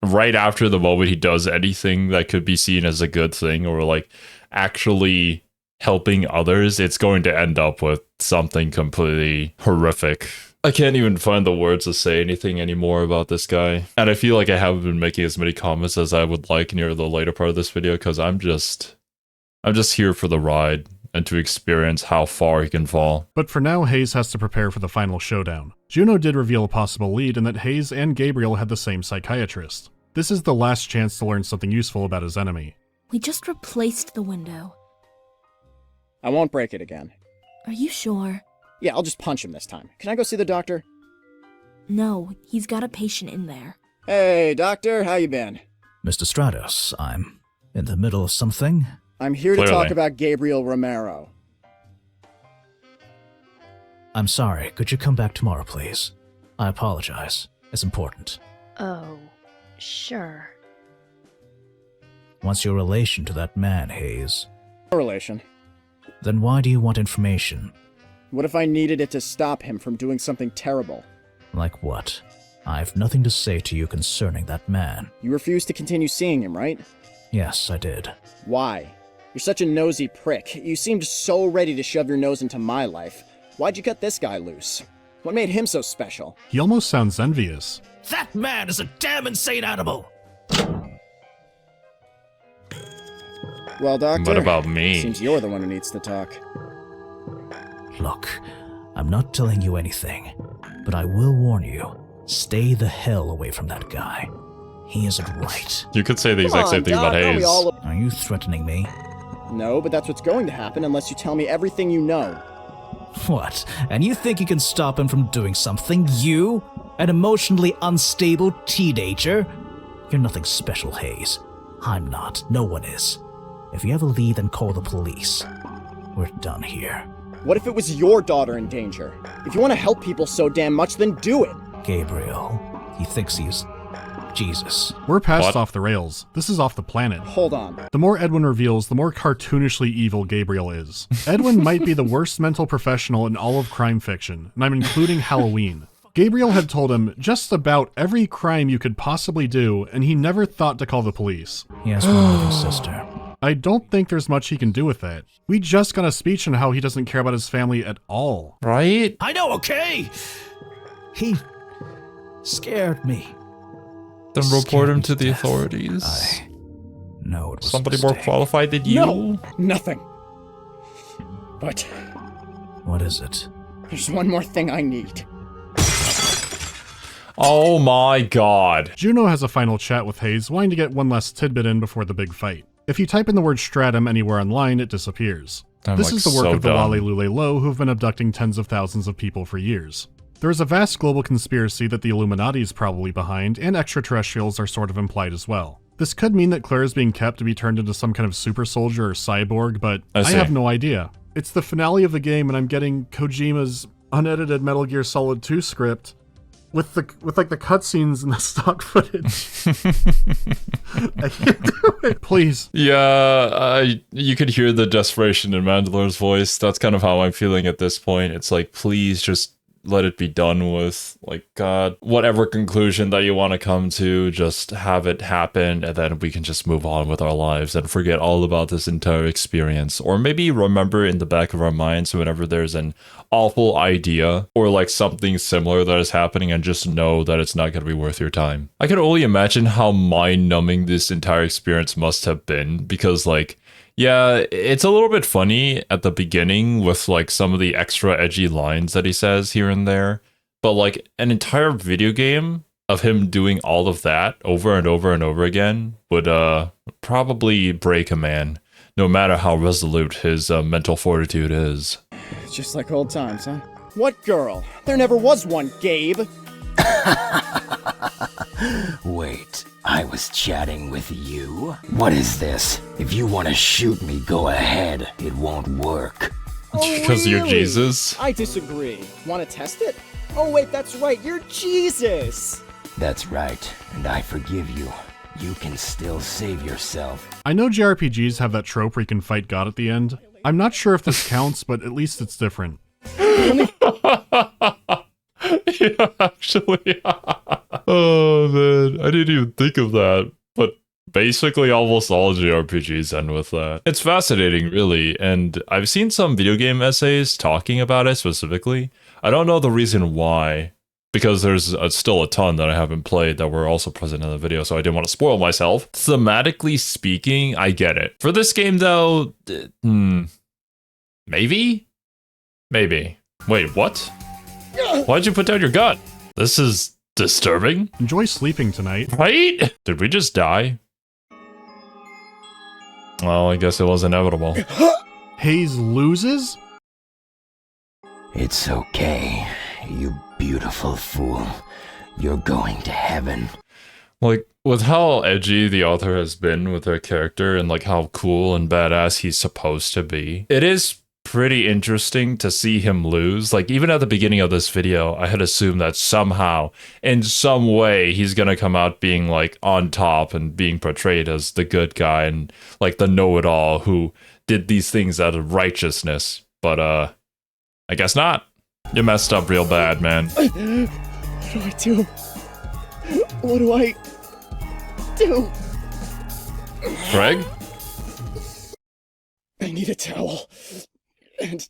S1: right after the moment he does anything that could be seen as a good thing, or, like, actually helping others, it's going to end up with something completely horrific. I can't even find the words to say anything anymore about this guy. And I feel like I haven't been making as many comments as I would like near the later part of this video, because I'm just here for the ride and to experience how far he can fall.
S3: But for now, Hayes has to prepare for the final showdown. Juno did reveal a possible lead in that Hayes and Gabriel had the same psychiatrist. This is the last chance to learn something useful about his enemy.
S11: We just replaced the window.
S2: I won't break it again.
S11: Are you sure?
S2: Yeah, I'll just punch him this time. Can I go see the doctor?
S11: No, he's got a patient in there.
S2: Hey, doctor, how you been?
S12: Mr. Stratos, I'm in the middle of something.
S2: I'm here to talk about Gabriel Romero.
S12: I'm sorry, could you come back tomorrow, please? I apologize. It's important.
S19: Oh, sure.
S12: What's your relation to that man, Hayes?
S2: No relation.
S12: Then why do you want information?
S2: What if I needed it to stop him from doing something terrible?
S12: Like what? I've nothing to say to you concerning that man.
S2: You refused to continue seeing him, right?
S12: Yes, I did.
S2: Why? You're such a nosy prick. You seemed so ready to shove your nose into my life. Why'd you cut this guy loose? What made him so special?
S3: He almost sounds envious.
S12: That man is a damn insane animal!
S2: Well, doctor,
S1: what about me?
S2: Seems you're the one who needs to talk.
S12: Look, I'm not telling you anything, but I will warn you, stay the hell away from that guy. He isn't right.
S1: You could say the exact same thing about Hayes.
S12: Are you threatening me?
S2: No, but that's what's going to happen unless you tell me everything you know.
S12: What? And you think you can stop him from doing something? You? An emotionally unstable teenager? You're nothing special, Hayes. I'm not. No one is. If you have a lead, then call the police. We're done here.
S2: What if it was your daughter in danger? If you want to help people so damn much, then do it!
S12: Gabriel. He thinks he's Jesus.
S3: We're past off the rails. This is off the planet.
S2: Hold on.
S3: The more Edwin reveals, the more cartoonishly evil Gabriel is. Edwin might be the worst mental professional in all of crime fiction, and I'm including Halloween. Gabriel had told him just about every crime you could possibly do, and he never thought to call the police.
S12: He has one living sister.
S3: I don't think there's much he can do with that. We just got a speech on how he doesn't care about his family at all.
S1: Right?
S12: I know, okay? He scared me.
S1: Then report him to the authorities.
S12: No, it was
S1: somebody more qualified than you?
S2: No, nothing. But...
S12: what is it?
S2: There's one more thing I need.
S1: Oh my god.
S3: Juno has a final chat with Hayes, wanting to get one last tidbit in before the big fight. If you type in the word stratum anywhere online, it disappears. This is the work of the Lale Lule Lo, who have been abducting tens of thousands of people for years. There is a vast global conspiracy that the Illuminati is probably behind, and extraterrestrials are sort of implied as well. This could mean that Claire is being kept to be turned into some kind of super soldier or cyborg, but I have no idea. It's the finale of the game, and I'm getting Kojima's unedited Metal Gear Solid 2 script. with like the cutscenes and the stock footage. I can't do it. Please.
S1: Yeah, you could hear the desperation in Mandalore's voice. That's kind of how I'm feeling at this point. It's like, please just let it be done with. Like, God, whatever conclusion that you want to come to, just have it happen, and then we can just move on with our lives and forget all about this entire experience. Or maybe remember in the back of our minds whenever there's an awful idea or like something similar that is happening, and just know that it's not going to be worth your time. I can only imagine how mind-numbing this entire experience must have been, because like, yeah, it's a little bit funny at the beginning with like some of the extra edgy lines that he says here and there, but like an entire video game of him doing all of that over and over and over again would probably break a man, no matter how resolute his mental fortitude is.
S2: It's just like old times, huh? What girl? There never was one, Gabe.
S5: Wait, I was chatting with you? What is this? If you want to shoot me, go ahead. It won't work.
S1: Because you're Jesus?
S2: I disagree. Want to test it? Oh wait, that's right, you're Jesus!
S5: That's right, and I forgive you. You can still save yourself.
S3: I know JRPGs have that trope where you can fight God at the end. I'm not sure if this counts, but at least it's different.
S1: Yeah, actually. Oh man, I didn't even think of that. But basically almost all JRPGs end with that. It's fascinating, really, and I've seen some video game essays talking about it specifically. I don't know the reason why, because there's still a ton that I haven't played that were also present in the video, so I didn't want to spoil myself. Thematically speaking, I get it. For this game though, maybe? Maybe. Wait, what? Why'd you put down your gun? This is disturbing.
S3: Enjoy sleeping tonight.
S1: Right? Did we just die? Well, I guess it was inevitable.
S3: Hayes loses?
S5: It's okay, you beautiful fool. You're going to heaven.
S1: Like, with how edgy the author has been with her character and like how cool and badass he's supposed to be, it is pretty interesting to see him lose. Like, even at the beginning of this video, I had assumed that somehow, in some way, he's gonna come out being like on top and being portrayed as the good guy and like the know-it-all who did these things out of righteousness. But I guess not. You messed up real bad, man.
S2: What do I do? What do I do?
S1: Craig?
S2: I need a towel. And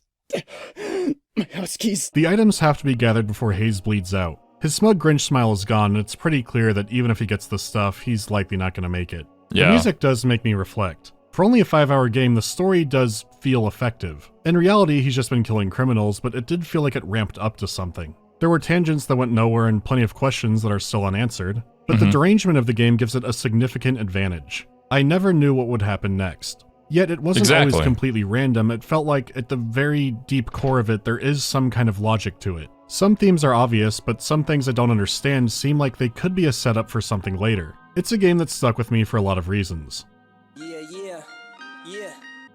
S2: my house keys.
S3: The items have to be gathered before Hayes bleeds out. His smug Grinch smile is gone, and it's pretty clear that even if he gets the stuff, he's likely not going to make it.
S1: Yeah.
S3: The music does make me reflect. For only a 5-hour game, the story does feel effective. In reality, he's just been killing criminals, but it did feel like it ramped up to something. There were tangents that went nowhere and plenty of questions that are still unanswered, but the derangement of the game gives it a significant advantage. I never knew what would happen next. Yet it wasn't always completely random. It felt like at the very deep core of it, there is some kind of logic to it. Some themes are obvious, but some things I don't understand seem like they could be a setup for something later. It's a game that stuck with me for a lot of reasons.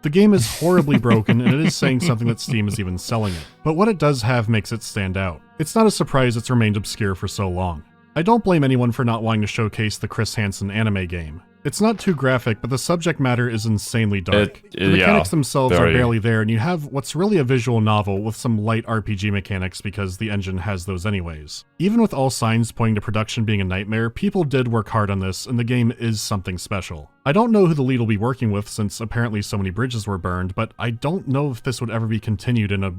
S3: The game is horribly broken, and it is saying something that Steam is even selling it. But what it does have makes it stand out. It's not a surprise it's remained obscure for so long. I don't blame anyone for not wanting to showcase the Chris Hansen anime game. It's not too graphic, but the subject matter is insanely dark. The mechanics themselves are barely there, and you have what's really a visual novel with some light RPG mechanics because the engine has those anyways. Even with all signs pointing to production being a nightmare, people did work hard on this, and the game is something special. I don't know who the lead will be working with since apparently so many bridges were burned, but I don't know if this would ever be continued in a,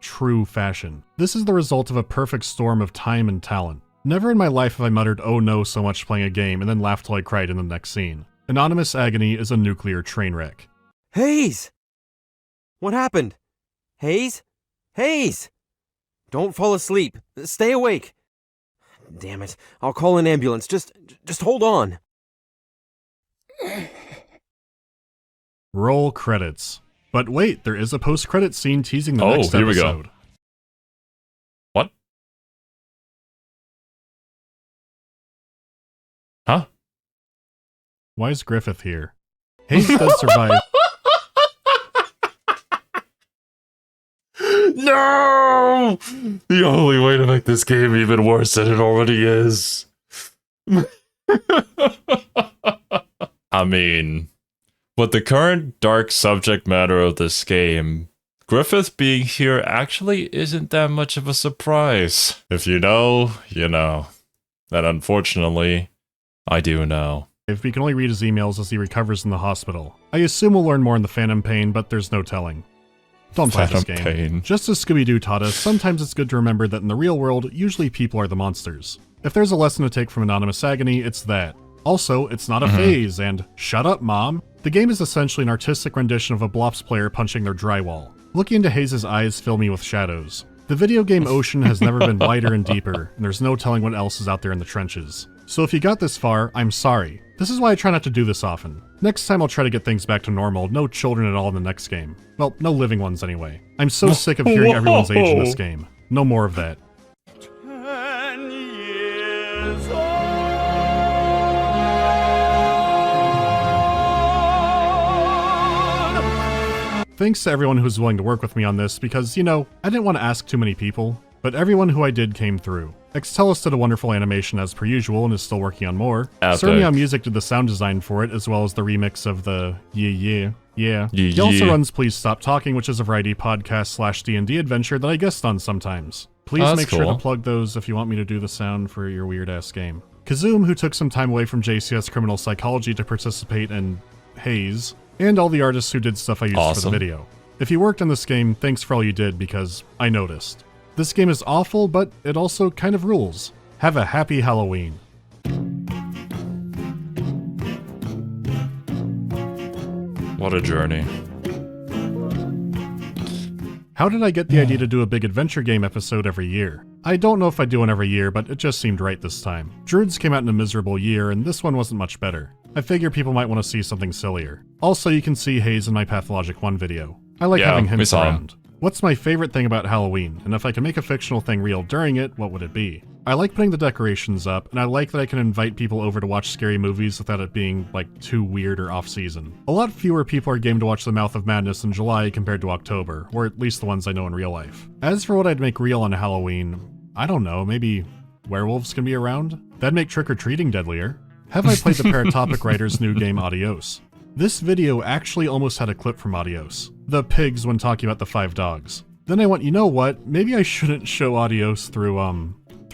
S3: true fashion. This is the result of a perfect storm of time and talent. Never in my life have I muttered "oh no" so much playing a game and then laughed till I cried in the next scene. Anonymous Agony is a nuclear train wreck.
S8: Hayes! What happened? Hayes? Hayes! Don't fall asleep. Stay awake. Damn it. I'll call an ambulance. Just hold on.
S3: Roll credits. But wait, there is a post-credit scene teasing the next episode.
S1: Here we go. What? Huh?
S3: Why is Griffith here? Hayes does survive.
S1: No! The only way to make this game even worse than it already is. I mean, with the current dark subject matter of this game, Griffith being here actually isn't that much of a surprise. If you know, you know. And unfortunately, I do know.
S3: If we can only read his emails as he recovers in the hospital. I assume we'll learn more in the Phantom Pain, but there's no telling. Don't play this game.
S1: Pain.
S3: Just as Scooby-Doo taught us, sometimes it's good to remember that in the real world, usually people are the monsters. If there's a lesson to take from Anonymous Agony, it's that. Also, it's not a phase, and shut up, Mom. The game is essentially an artistic rendition of a Blops player punching their drywall. Looking into Hayes' eyes fill me with shadows. The video game ocean has never been wider and deeper, and there's no telling what else is out there in the trenches. So if you got this far, I'm sorry. This is why I try not to do this often. Next time I'll try to get things back to normal, no children at all in the next game. Well, no living ones anyway. I'm so sick of hearing everyone's age in this game. No more of that.
S22: 10 years old.
S3: Thanks to everyone who's willing to work with me on this because, you know, I didn't want to ask too many people, but everyone who I did came through. Xtelis did a wonderful animation as per usual and is still working on more. Cernion Music did the sound design for it, as well as the remix of the Yeah. He also runs Please Stop Talking, which is a variety podcast / D&D adventure that I guest on sometimes. Please make sure to plug those if you want me to do the sound for your weird-ass game. Kazoom, who took some time away from JCS Criminal Psychology to participate in Haze, and all the artists who did stuff I used for the video. If you worked on this game, thanks for all you did because I noticed. This game is awful, but it also kind of rules. Have a happy Halloween.
S1: What a journey.
S3: How did I get the idea to do a big adventure game episode every year? I don't know if I do one every year, but it just seemed right this time. Druids came out in a miserable year, and this one wasn't much better. I figure people might want to see something sillier. Also, you can see Hayes in my Pathologic 1 video. I like having him around. What's my favorite thing about Halloween, and if I could make a fictional thing real during it, what would it be? I like putting the decorations up, and I like that I can invite people over to watch scary movies without it being, like, too weird or off-season. A lot fewer people are game to watch The Mouth of Madness in July compared to October, or at least the ones I know in real life. As for what I'd make real on Halloween, I don't know, maybe werewolves can be around? That'd make trick-or-treating deadlier. Have I played the Paratopic writer's new game Adios? This video actually almost had a clip from Adios. The pigs when talking about the 5 dogs. Then I went, you know what, maybe I shouldn't show Adios through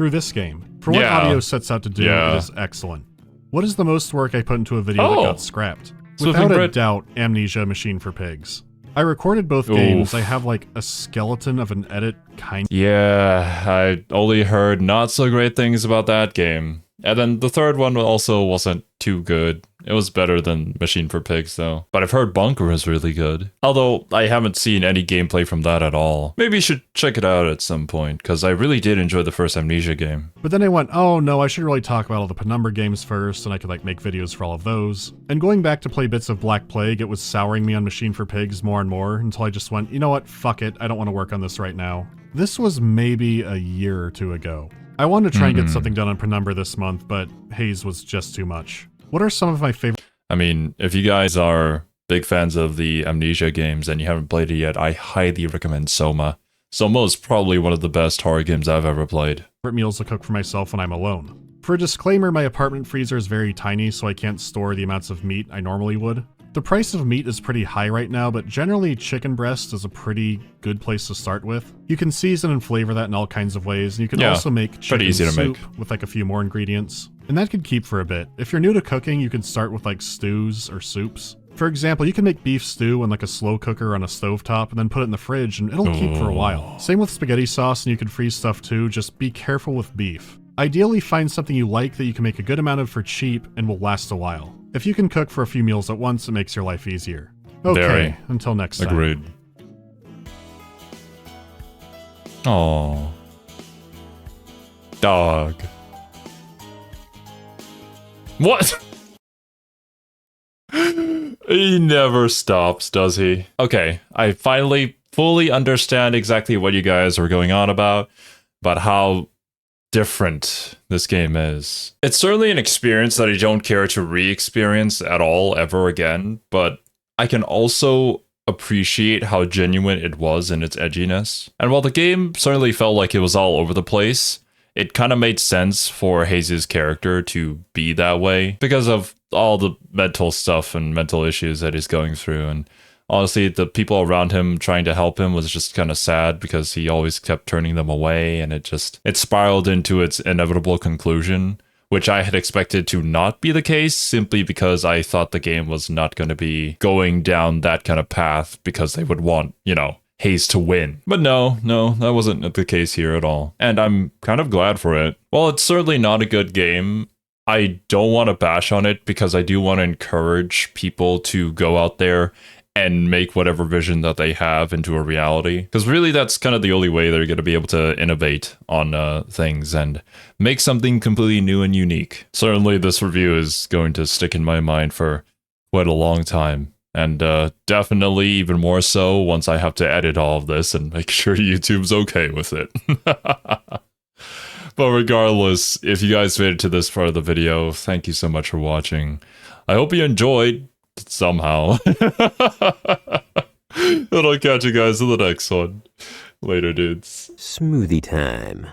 S3: this game. For what Adios sets out to do, it is excellent. What is the most work I put into a video that got scrapped? Without a doubt, Amnesia Machine for Pigs. I recorded both games. I have like a skeleton of an edit kind.
S1: Yeah, I only heard not so great things about that game. And then the third one also wasn't too good. It was better than Machine for Pigs, though. But I've heard Bunker is really good. Although, I haven't seen any gameplay from that at all. Maybe you should check it out at some point, because I really did enjoy the first Amnesia game.
S3: But then I went, oh no, I should really talk about all the Penumbra games first, and I could like make videos for all of those. And going back to play bits of Black Plague, it was souring me on Machine for Pigs more and more, until I just went, you know what, fuck it, I don't want to work on this right now. This was maybe a year or two ago. I wanted to try and get something done on Penumbra this month, but Haze was just too much. What are some of my favorite...
S1: I mean, if you guys are big fans of the Amnesia games and you haven't played it yet, I highly recommend Soma. Soma is probably one of the best horror games I've ever played.
S3: Meals to cook for myself when I'm alone. For a disclaimer, my apartment freezer is very tiny, so I can't store the amounts of meat I normally would. The price of meat is pretty high right now, but generally chicken breast is a pretty good place to start with. You can season and flavor that in all kinds of ways, and you can also make chicken soup with like a few more ingredients. And that could keep for a bit. If you're new to cooking, you can start with like stews or soups. For example, you can make beef stew in like a slow cooker on a stovetop and then put it in the fridge and it'll keep for a while. Same with spaghetti sauce, and you can freeze stuff too, just be careful with beef. Ideally, find something you like that you can make a good amount of for cheap and will last a while. If you can cook for a few meals at once, it makes your life easier. Okay, until next time.
S1: Agreed. Aww. Dog. What? He never stops, does he? Okay, I finally fully understand exactly what you guys are going on about how different this game is. It's certainly an experience that I don't care to re-experience at all ever again, but I can also appreciate how genuine it was in its edginess. And while the game certainly felt like it was all over the place, it kind of made sense for Haze's character to be that way because of all the mental stuff and mental issues that he's going through. And honestly, the people around him trying to help him was just kind of sad because he always kept turning them away, and it spiraled into its inevitable conclusion, which I had expected to not be the case simply because I thought the game was not going to be going down that kind of path because they would want, you know, Haze to win. But no, that wasn't the case here at all. And I'm kind of glad for it. While it's certainly not a good game, I don't want to bash on it because I do want to encourage people to go out there and make whatever vision that they have into a reality. Because really that's kind of the only way they're going to be able to innovate on things and make something completely new and unique. Certainly this review is going to stick in my mind for quite a long time. And definitely even more so once I have to edit all of this and make sure YouTube's okay with it. But regardless, if you guys made it to this part of the video, thank you so much for watching. I hope you enjoyed somehow. And I'll catch you guys in the next one. Later, dudes.
S8: Smoothie time.